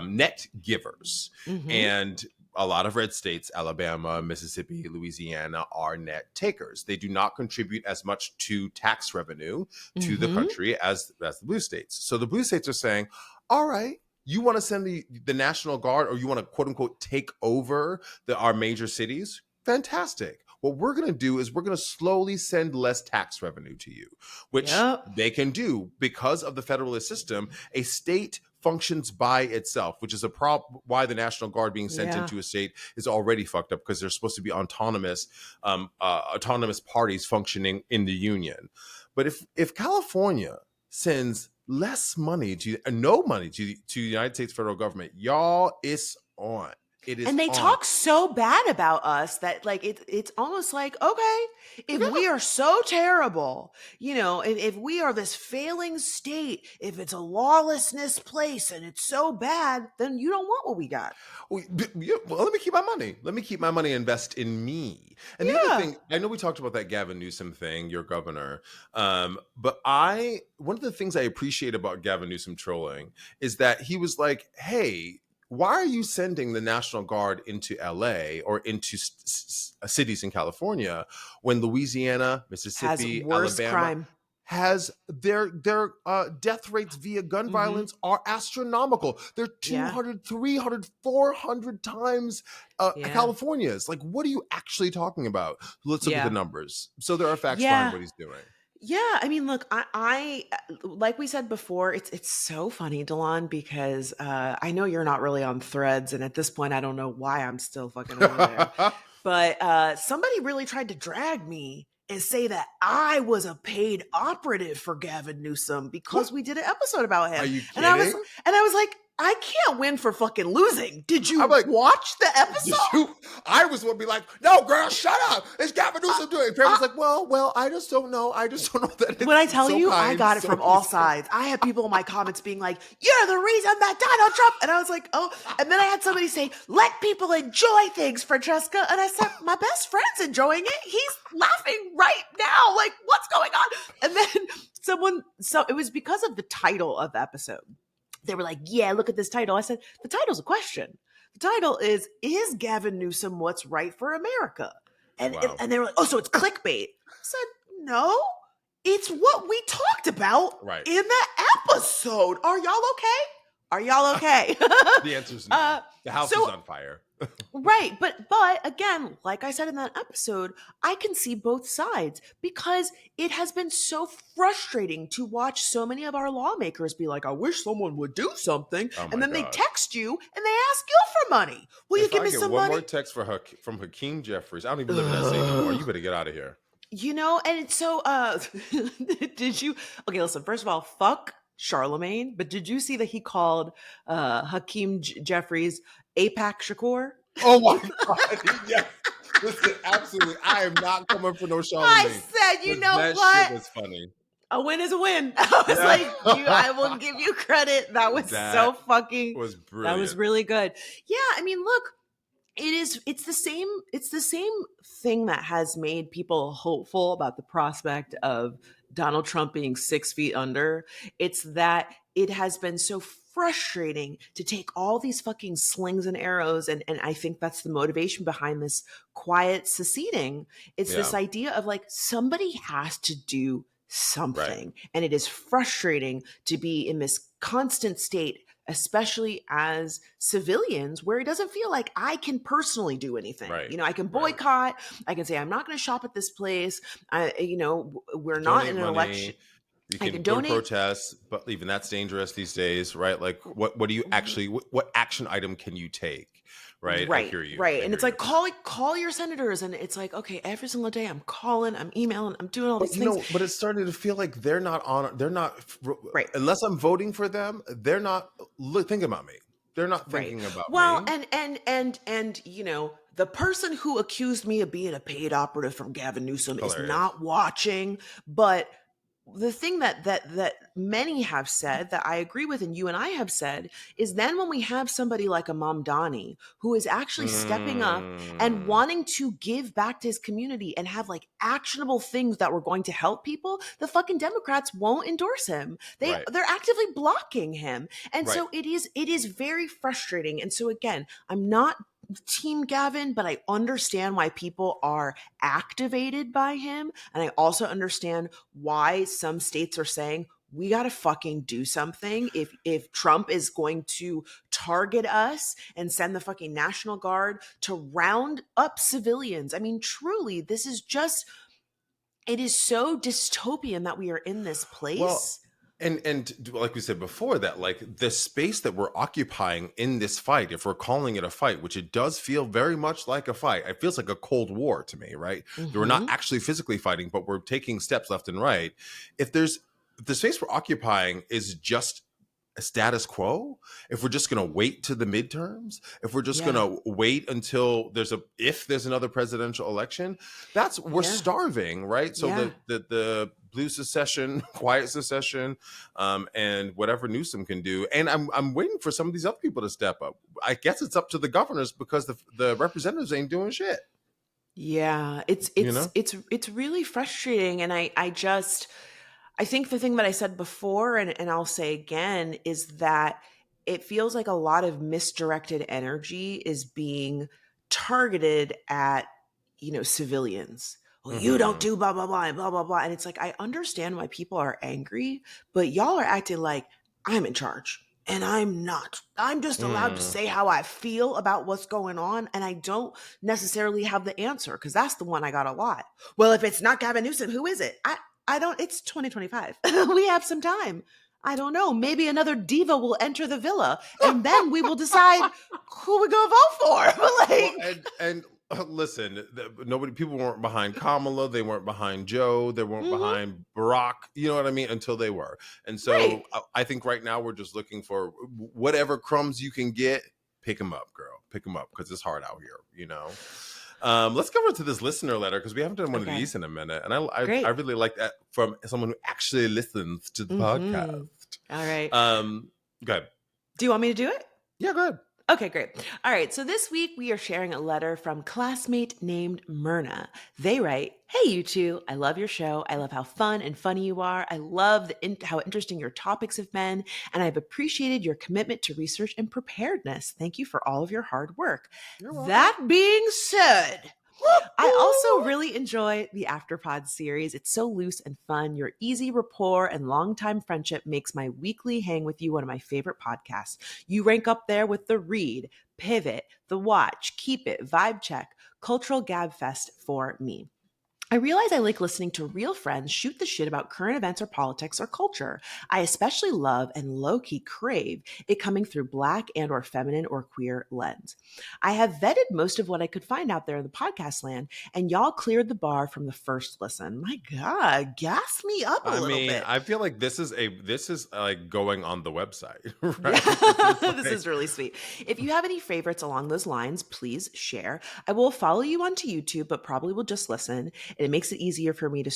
net givers. And a lot of red states, Alabama, Mississippi, Louisiana, are net takers. They do not contribute as much to tax revenue to the country as the blue states. So the blue states are saying, all right, you want to send the National Guard, or you want to quote unquote take over our major cities? Fantastic. What we're going to do is we're going to slowly send less tax revenue to you, which they can do because of the federalist system. A state functions by itself, which is a problem why the National Guard being sent into a state is already fucked up, because they're supposed to be autonomous parties functioning in the union. But if California sends less money to no money to the United States federal government, y'all, it's on. And they talk so bad about us that like it's almost like, okay, if we are so terrible, you know, if we are this failing state, if it's a lawlessness place and it's so bad, then you don't want what we got. Well, let me keep my money. Let me keep my money and invest in me. And the other thing, I know we talked about that Gavin Newsom thing, your governor, but one of the things I appreciate about Gavin Newsom trolling is that he was like, hey, why are you sending the National Guard into LA or into cities in California when Louisiana, Mississippi, Alabama crime. has their death rates via gun violence are astronomical. They're 200, 300, 400 times California's. Like, what are you actually talking about? Let's look at the numbers. So there are facts behind what he's doing. Yeah, I mean, look, I like we said before, it's so funny, Delon, because I know you're not really on Threads, and at this point, I don't know why I'm still fucking over there. But somebody really tried to drag me and say that I was a paid operative for Gavin Newsom because we did an episode about him. Are you kidding? And I was like, I can't win for fucking losing. Did you watch the episode? I was going to be like, no, girl, shut up. It's Gavin Newsom doing it. Perry was like, well, I just don't know. I just don't know that. When I tell you, I got it from all sides. I had people in my comments being like, you're the reason that Donald Trump. And I was like, oh. And then I had somebody say, let people enjoy things, Francesca. And I said, my best friend's enjoying it. He's laughing right now. Like, what's going on? And then so it was because of the title of the episode. They were like, yeah, look at this title. I said, the title's a question. The title is Gavin Newsom what's right for America? And they were like, oh, so it's clickbait. I said, no, it's what we talked about in the episode. Are y'all okay? Are y'all okay? The answer's no. The house is on fire. Right. But again, like I said in that episode, I can see both sides because it has been so frustrating to watch so many of our lawmakers be like, I wish someone would do something. And then they text you and they ask you for money. Will you give me some money? One more text from Hakeem Jeffries. I don't even live in that state anymore. You better get out of here. You know, and it's so, okay, listen, first of all, fuck Charlemagne, but did you see that he called Hakeem Jeffries APAC Shakur? Oh my God. Yes. Listen, absolutely. I am not coming for no Charlemagne. I said, you know that what? Shit was funny. A win is a win. I was like, I will give you credit. That was so fucking was brilliant. That was really good. Yeah, I mean, look, it's the same thing that has made people hopeful about the prospect of Donald Trump being 6 feet under. It's that it has been so frustrating to take all these fucking slings and arrows. And I think that's the motivation behind this quiet seceding. It's this idea of like, somebody has to do something. And it is frustrating to be in this constant state, especially as civilians, where it doesn't feel like I can personally do anything. You know, I can boycott. I can say, I'm not going to shop at this place. We're not in an election. You can donate, protests, but even that's dangerous these days, right? Like, what do you actually? What action item can you take? Right, I hear you. And it's like call your senators, and it's like, okay, every single day I'm calling, I'm emailing, I'm doing all these things. But it's starting to feel like they're not unless I'm voting for them. They're not thinking about me. They're not thinking about me. Well, and you know, the person who accused me of being a paid operative from Gavin Newsom is not watching, but the thing that many have said that I agree with, and you and I have said, is then when we have somebody like Imam Dani who is actually stepping up and wanting to give back to his community and have like actionable things that were going to help people, the fucking Democrats won't endorse him. They're actively blocking him. And so it is very frustrating. And so again, I'm not Team Gavin, but I understand why people are activated by him. And I also understand why some states are saying, we got to fucking do something. If Trump is going to target us and send the fucking National Guard to round up civilians. I mean, truly, this is just, it is so dystopian that we are in this place. Well, and like we said before, that like the space that we're occupying in this fight, if we're calling it a fight, which it does feel very much like a fight, it feels like a Cold War to me, right? We're not actually physically fighting, but we're taking steps left and right. If the space we're occupying is just a status quo, if we're just going to wait to the midterms, if we're just going to wait until if there's another presidential election, we're starving, right? So the blue secession, quiet secession, and whatever Newsom can do. And I'm waiting for some of these other people to step up. I guess it's up to the governors because the representatives ain't doing shit. Yeah, it's really frustrating. And I think the thing that I said before, and I'll say again, is that it feels like a lot of misdirected energy is being targeted at, civilians. Well, you don't do blah, blah, blah, and blah, blah, blah. And it's like, I understand why people are angry, but y'all are acting like I'm in charge. And I'm not. I'm just allowed to say how I feel about what's going on. And I don't necessarily have the answer, because that's the one I got a lot. Well, if it's not Gavin Newsom, who is it? I don't, it's 2025. We have some time. I don't know. Maybe another diva will enter the villa and then we will decide who we're going to vote for. Listen, people weren't behind Kamala. They weren't behind Joe. They weren't behind Barack. You know what I mean? Until they were. And so I think right now we're just looking for whatever crumbs you can get. Pick them up, girl. Pick them up, because it's hard out here, Let's go over to this listener letter, because we haven't done one of these in a minute. And I really like that from someone who actually listens to the podcast. All right. Go ahead. Do you want me to do it? Yeah, go ahead. Okay, great. All right. So this week we are sharing a letter from classmate named Myrna. They write, "Hey, you two. I love your show. I love how fun and funny you are. I love how interesting your topics have been. And I've appreciated your commitment to research and preparedness. Thank you for all of your hard work. That being said, I also really enjoy the Afterpod series. It's so loose and fun. Your easy rapport and longtime friendship makes my weekly hang with you one of my favorite podcasts. You rank up there with The Read, Pivot, The Watch, Keep It, Vibe Check, Cultural Gab Fest for me. I realize I like listening to real friends shoot the shit about current events or politics or culture. I especially love and low-key crave it coming through Black and or feminine or queer lens. I have vetted most of what I could find out there in the podcast land, and y'all cleared the bar from the first listen. My God, gas me up a little bit. I feel like this is like going on the website, right? This is really sweet. If you have any favorites along those lines, please share. I will follow you onto YouTube, but probably will just listen. And it makes it easier for me to,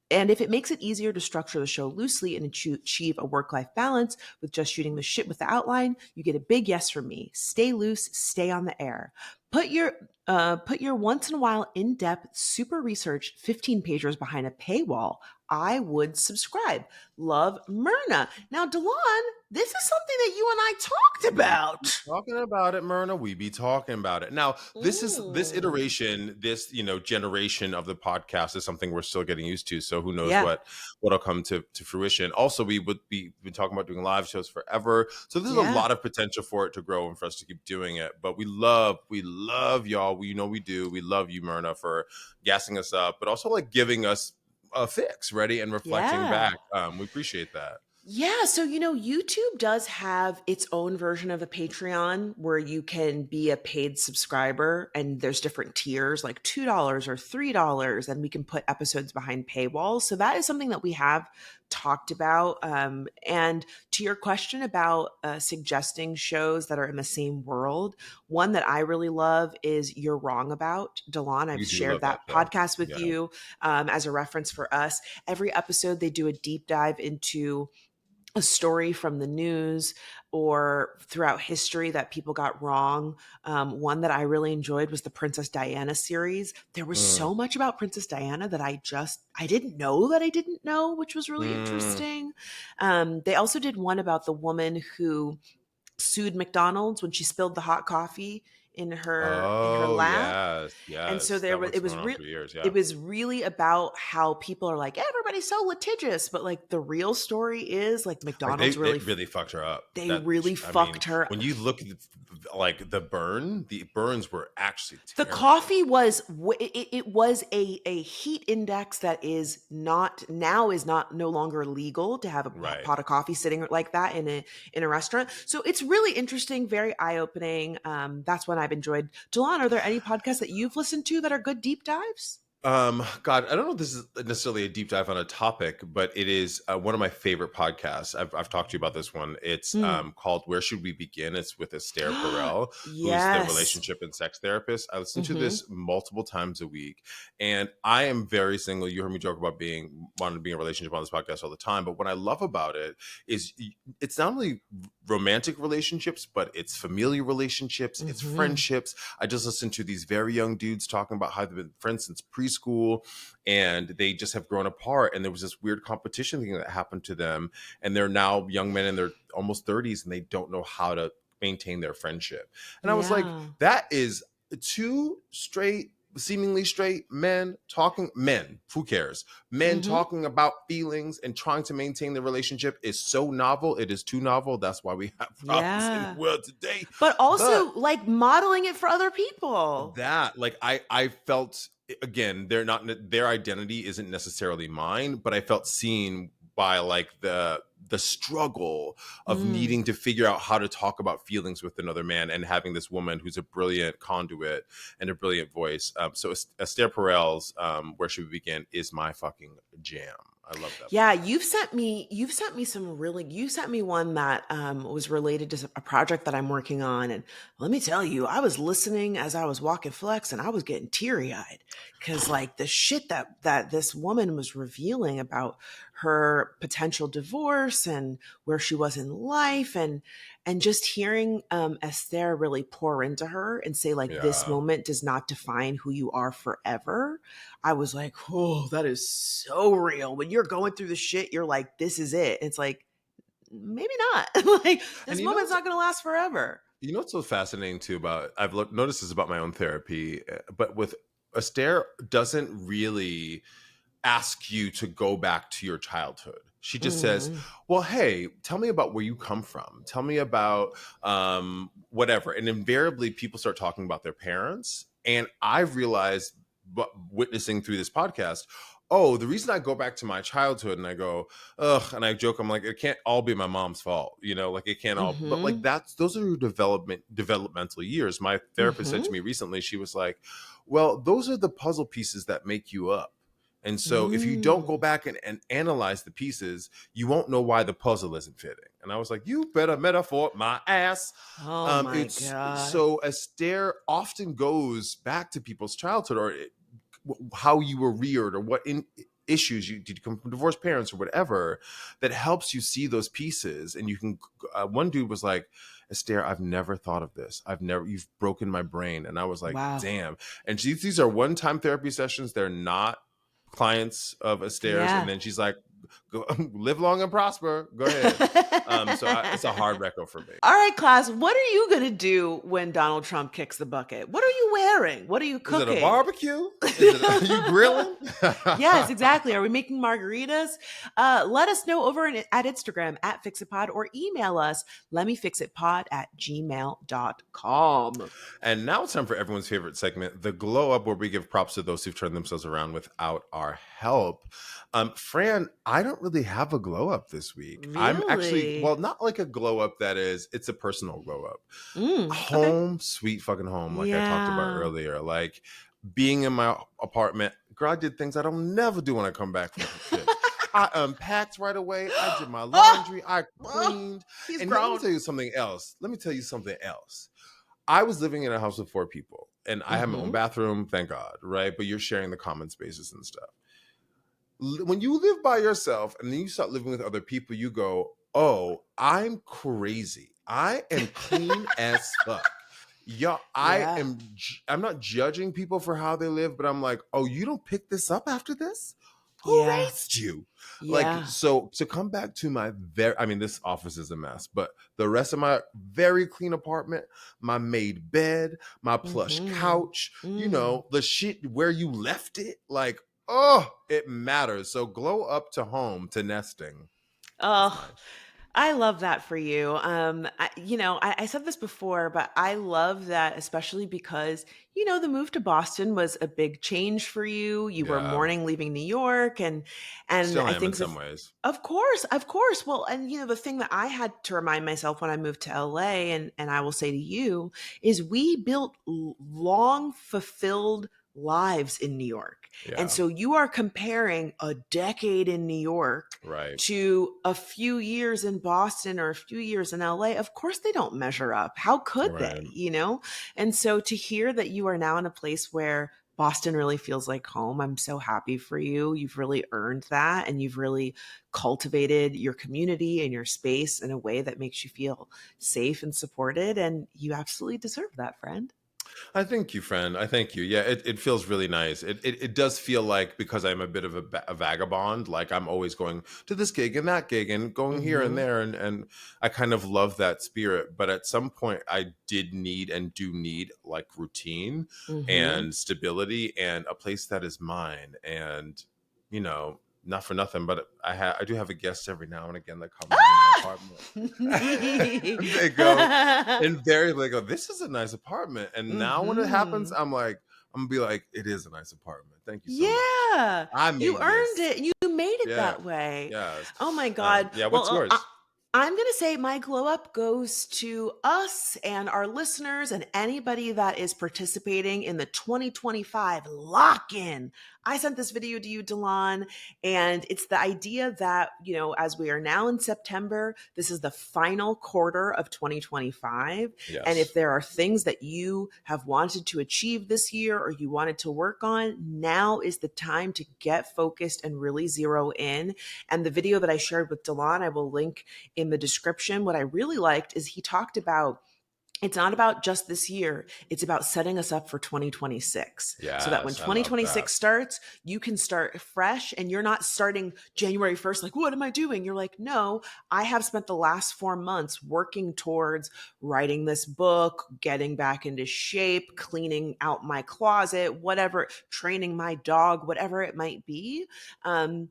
and if it makes it easier to structure the show loosely and achieve a work-life balance with just shooting the shit with the outline, you get a big yes from me. Stay loose, stay on the air. Put your once in a while in-depth super research 15 pagers behind a paywall. I would subscribe. Love, Myrna. Now, DeLon, this is something that you and I talked about. Talking about it, Myrna. We be talking about it. Now, this iteration, this generation of the podcast is something we're still getting used to. So who knows what'll come to fruition. Also, we would be talking about doing live shows forever. So there's a lot of potential for it to grow and for us to keep doing it. But we love y'all. We do. We love you, Myrna, for gassing us up, but also like giving us a fix ready and reflecting back. We appreciate that. Yeah. So, YouTube does have its own version of a Patreon where you can be a paid subscriber, and there's different tiers like $2 or $3, and we can put episodes behind paywalls. So that is something that we have talked about. And to your question about suggesting shows that are in the same world, one that I really love is You're Wrong About. DeLon, I've shared that podcast with you as a reference for us. Every episode, they do a deep dive into a story from the news or throughout history that people got wrong. One that I really enjoyed was the Princess Diana series. There was so much about Princess Diana that I didn't know that I didn't know, which was really interesting. They also did one about the woman who sued McDonald's when she spilled the hot coffee in her Oh, lap. yes, And so yes. there That was work's going on for years, yeah. it was really about how people are like, everybody's so litigious, but like the real story is like Like, McDonald's it really fucked her up. they That really I mean, fucked her. when you look at like the burns were actually The terrible. coffee was it was a heat index that is not no longer legal to have a Right. pot of coffee sitting like that in a restaurant. So it's really interesting, very eye opening. That's what I've enjoyed. Delon, are there any podcasts that you've listened to that are good deep dives? God, I don't know if this is necessarily a deep dive on a topic, but it is one of my favorite podcasts. I've talked to you about this one. It's called Where Should We Begin? It's with Esther Perel, who's the Yes. relationship and sex therapist. I listen to Mm-hmm. this multiple times a week, and I am very single. You heard me joke about wanting to be in a relationship on this podcast all the time, but what I love about it is it's not only romantic relationships, but it's familiar relationships, it's friendships. I just listened to these very young dudes talking about how they've been friends since preschool and they just have grown apart. And there was this weird competition thing that happened to them. And they're now young men in their almost 30s and they don't know how to maintain their friendship. And I was like, that is two seemingly straight men, who cares, talking about feelings and trying to maintain the relationship is so novel. It is too novel. That's why we have problems in the world today. But also like modeling it for other people. That like I felt, again, their identity isn't necessarily mine, but I felt seen by like the struggle of needing to figure out how to talk about feelings with another man and having this woman who's a brilliant conduit and a brilliant voice. So Esther Perel's Where Should We Begin is my fucking jam. I love that. Yeah, you've sent me you sent me one that was related to a project that I'm working on. And let me tell you, I was listening as I was walking Flex and I was getting teary-eyed because like the shit that this woman was revealing about her potential divorce and where she was in life and just hearing Esther really pour into her and say like this moment does not define who you are forever. I was like, oh, that is so real. When you're going through the shit, you're like, this is it. It's like, maybe not. Like this moment's not going to last forever. You know what's so fascinating too about, noticed this about my own therapy, but with Esther doesn't really ask you to go back to your childhood. She just says, well, hey, tell me about where you come from. Tell me about whatever. And invariably people start talking about their parents. And I've realized, witnessing through this podcast, the reason I go back to my childhood and I go, ugh, and I joke, I'm like, it can't all be my mom's fault, like it can't all, but like those are your developmental years. My therapist said to me recently, she was like, well, those are the puzzle pieces that make you up. And so if you don't go back and analyze the pieces, you won't know why the puzzle isn't fitting. And I was like, you better metaphor my ass. Oh my God. So Esther often goes back to people's childhood or how you were reared or what issues did you come from divorced parents or whatever, that helps you see those pieces. And you can, one dude was like, Esther, I've never thought of this. You've broken my brain. And I was like, wow. Damn. And these are one-time therapy sessions. They're not clients of Esther's. And then she's like, go live long and prosper. Go ahead. It's a hard record for me. All right, class. What are you going to do when Donald Trump kicks the bucket? What are you wearing? What are you cooking? Is it a barbecue? Are you grilling? Yes, exactly. Are we making margaritas? Let us know over at Instagram at FixItPod or email us lemmefixitpod@gmail.com. And now it's time for everyone's favorite segment, the Glow Up, where we give props to those who've turned themselves around without our help. Fran, I don't really have a glow up this week. Really? I'm actually, well, not like a glow up it's a personal glow up. Home, sweet fucking home, like I talked about earlier. Like being in my apartment, girl, I did things I don't never do when I come back from the trip. I unpacked right away. I did my laundry. I cleaned. And let me tell you something else. I was living in a house with 4 people and I have my own bathroom, thank God, right? But you're sharing the common spaces and stuff. When you live by yourself and then you start living with other people, you go, oh, I'm crazy. I am clean as fuck. I'm not judging people for how they live, but I'm like, oh, you don't pick this up after this? Who Yeah. raised you? Like, Yeah. so to come back to I mean, this office is a mess, but the rest of my very clean apartment, my made bed, my plush Mm-hmm. couch, you know, the shit where you left it, like, oh, it matters. So glow up to home to nesting. It's Oh, nice. I love that for you. I said this before, but I love that, especially because, the move to Boston was a big change for you. You were Yeah. mourning leaving New York, and Still I am in think some ways. of course, of course. Well, and the thing that I had to remind myself when I moved to LA, and I will say to you, is we built long fulfilled lives in New York. And Yeah. so you are comparing a decade in New York Right. to a few years in Boston or a few years in LA. Of course they don't measure up. How could Right. they? And so to hear that you are now in a place where Boston really feels like home, I'm so happy for you. You've really earned that, and you've really cultivated your community and your space in a way that makes you feel safe and supported, and you absolutely deserve that, friend. I thank you, friend. I thank you. Yeah, it feels really nice. It does feel like, because I'm a bit of a vagabond, like I'm always going to this gig and that gig and going here and Mhm. there. And I kind of love that spirit. But at some point, I did need and do need like routine Mhm. and stability and a place that is mine. And, not for nothing, but I do have a guest every now and again that comes into my Ah! apartment. They go, invariably go, this is a nice apartment. And now when it happens, Mhm. I'm gonna be like, it is a nice apartment. Thank you so much. Yeah. I You made earned this. it. You made it Yeah. that way. Yes. Oh my God. Yeah. Well, What's yours? I'm going to say my glow up goes to us and our listeners and anybody that is participating in the 2025 lock in. I sent this video to you, Delon, and it's the idea that, as we are now in September, this is the final quarter of 2025. And Yes. if there are things that you have wanted to achieve this year or you wanted to work on, now is the time to get focused and really zero in. And the video that I shared with Delon, I will link in the description. What I really liked is he talked about it's not about just this year. It's about setting us up for 2026 so that when Yes. I love that. 2026 starts, you can start fresh and you're not starting January 1st, like, what am I doing? You're like, no, I have spent the last 4 months working towards writing this book, getting back into shape, cleaning out my closet, whatever, training my dog, whatever it might be. And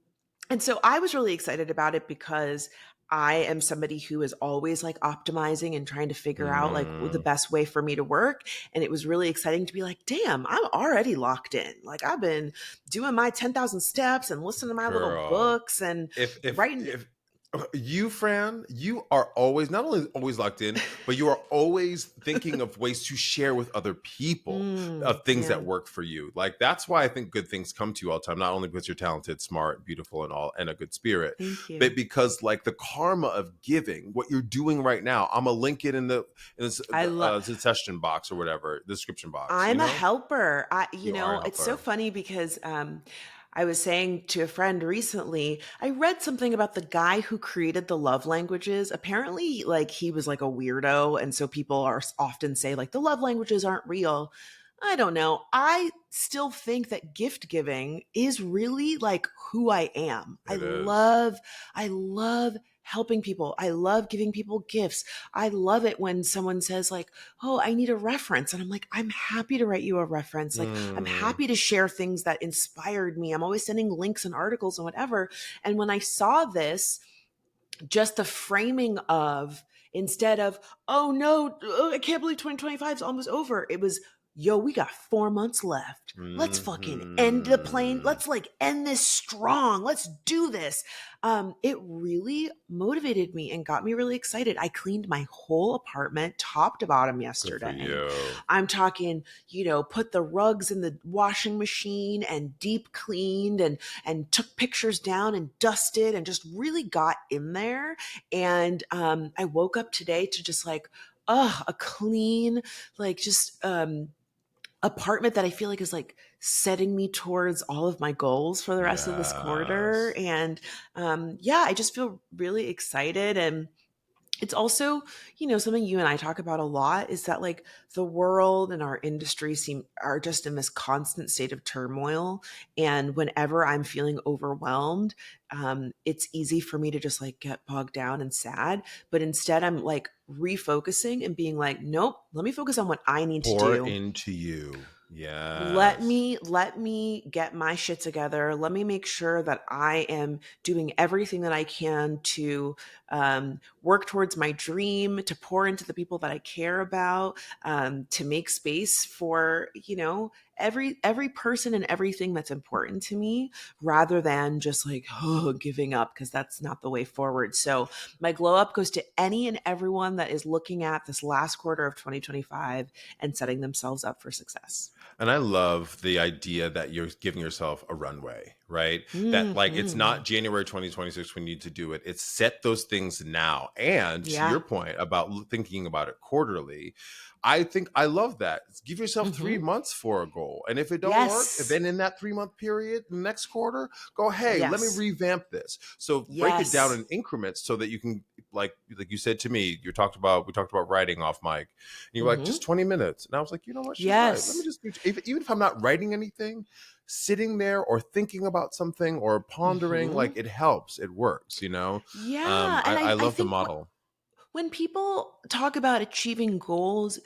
so I was really excited about it because I am somebody who is always like optimizing and trying to figure out like the Mm, best way for me to work. And it was really exciting to be like, damn, I'm already locked in. Like I've been doing my 10,000 steps and listening to my little girl. books and If if writing. if you, Fran, you are always not only always locked in, but you are always thinking of ways to share with other people of things Yeah. that work for you. Like that's why I think good things come to you all the time. Not only because you're talented, smart, beautiful, and all, and a good spirit, Thank you. but because like the karma of giving, what you're doing right now. I'm gonna link it in I love. the Secession box or whatever, the description box. I'm a helper. You are a It's so helper. funny because I was saying to a friend recently, I read something about the guy who created the love languages. Apparently, like he was like a weirdo, and so people are often say like the love languages aren't real. I don't know. I still think that gift giving is really like who I am. It is. I love helping people. I love giving people gifts. I love it when someone says like, "Oh, I need a reference." And I'm like, "I'm happy to write you a reference. Like, I'm Mm, happy to share things that inspired me. I'm always sending links and articles and whatever." And when I saw this, just the framing of instead of, oh no, I can't believe 2025 is almost over. It was, yo, we got 4 months left. Let's fucking end the plane. mhm. Let's like end this strong. Let's do this. It really motivated me and got me really excited. I cleaned my whole apartment top to bottom Good for yesterday. you. I'm talking, put the rugs in the washing machine and deep cleaned and took pictures down and dusted and just really got in there. And I woke up today to just like, a clean, like just apartment that I feel like is like setting me towards all of my goals for the rest of this quarter. Yes. And yeah, I just feel really excited. And It's also, something you and I talk about a lot is that like the world and our industry are just in this constant state of turmoil. And whenever I'm feeling overwhelmed, it's easy for me to just like get bogged down and sad. But instead, I'm like refocusing and being like, nope, let me focus on what I need to Pour do. into you. Yeah. Let me get my shit together. Let me make sure that I am doing everything that I can to work towards my dream, to pour into the people that I care about, to make space for, every person and everything that's important to me, rather than just like giving up, because that's not the way forward. So my glow up goes to any and everyone that is looking at this last quarter of 2025 and setting themselves up for success. And I love the idea that you're giving yourself a runway, right? That like it's not January 2026 when you need to do it. It's set those things now. And to your point about thinking about it quarterly, I think I love that. Give yourself 3 months for a goal. And if it don't work, then in that 3-month period, the next quarter, go, hey, let me revamp this. So break it down in increments so that you can, like you said to me, we talked about writing off mic. And you were like, just 20 minutes. And I was like, you know what? She's right. Let me just, even if I'm not writing anything, sitting there or thinking about something or pondering, like it helps. It works, Yeah. I love the model. When people talk about achieving goals,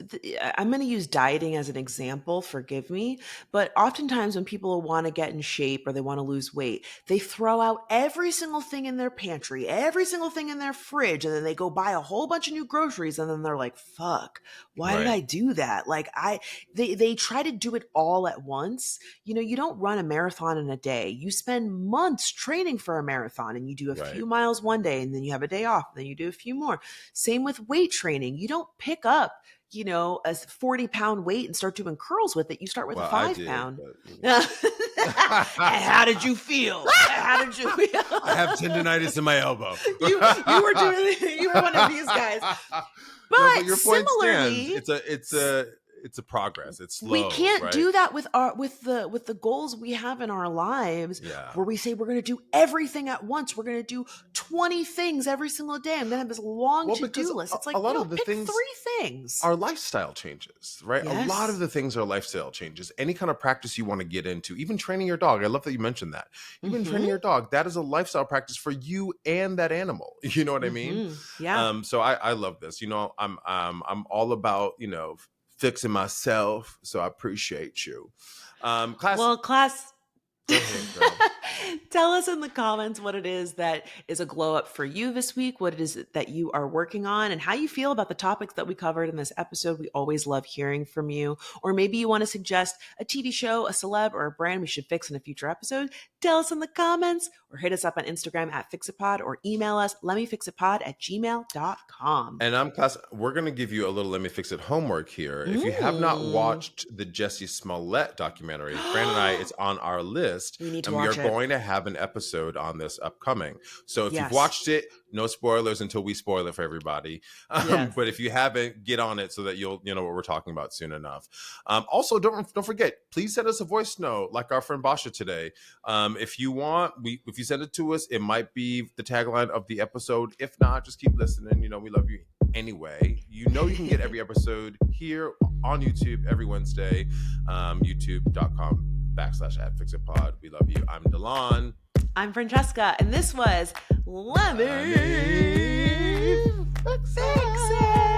I'm going to use dieting as an example, forgive me, but oftentimes when people want to get in shape or they want to lose weight, they throw out every single thing in their pantry, every single thing in their fridge, and then they go buy a whole bunch of new groceries, and then they're like, fuck, why did I do that? Like they try to do it all at once. You don't run a marathon in a day. You spend months training for a marathon, and you do a few miles one day, and then you have a day off, and then you do a few more. Same with weight training. You don't pick up, a 40-pound weight and start doing curls with it. You start with a 5-pound. How did you feel? How did you feel? I have tendonitis in my elbow. you were one of these guys. But your similarly, it's a progress. It's slow. We can't do that with the goals we have in our lives, where we say we're going to do everything at once. We're going to do 20 things every single day. I'm going to have this long to-do list. It's like, a lot of the pick things, 3 things. Our lifestyle changes, right? Yes. A lot of the things are lifestyle changes. Any kind of practice you want to get into, even training your dog. I love that you mentioned that. Even training your dog, that is a lifestyle practice for you and that animal. You know what I mean? Yeah. So I love this. I'm all about, fixing myself, so I appreciate you. Class, tell us in the comments what it is that is a glow up for you this week, what it is that you are working on, and how you feel about the topics that we covered in this episode. We always love hearing from you. Or maybe you want to suggest a TV show, a celeb, or a brand we should fix in a future episode. Tell us in the comments, or hit us up on Instagram at FixItPod, or email us lemmefixitpod@gmail.com. And Class, we're going to give you a little Let Me Fix It homework here. If you have not watched the Jussie Smollett documentary, Fran and I, it's on our list. We need to and watch we are going to have an episode on this upcoming. So if you've watched it, no spoilers until we spoil it for everybody. But if you haven't, get on it so that you'll know what we're talking about soon enough. Also, don't forget, please send us a voice note like our friend Basha today. If you want, if you send it to us, it might be the tagline of the episode. If not, just keep listening. We love you anyway. You can get every episode here on YouTube every Wednesday. YouTube.com/@FixItPod. We love you. I'm Delon. I'm Francesca, and this was Lemme Fix It.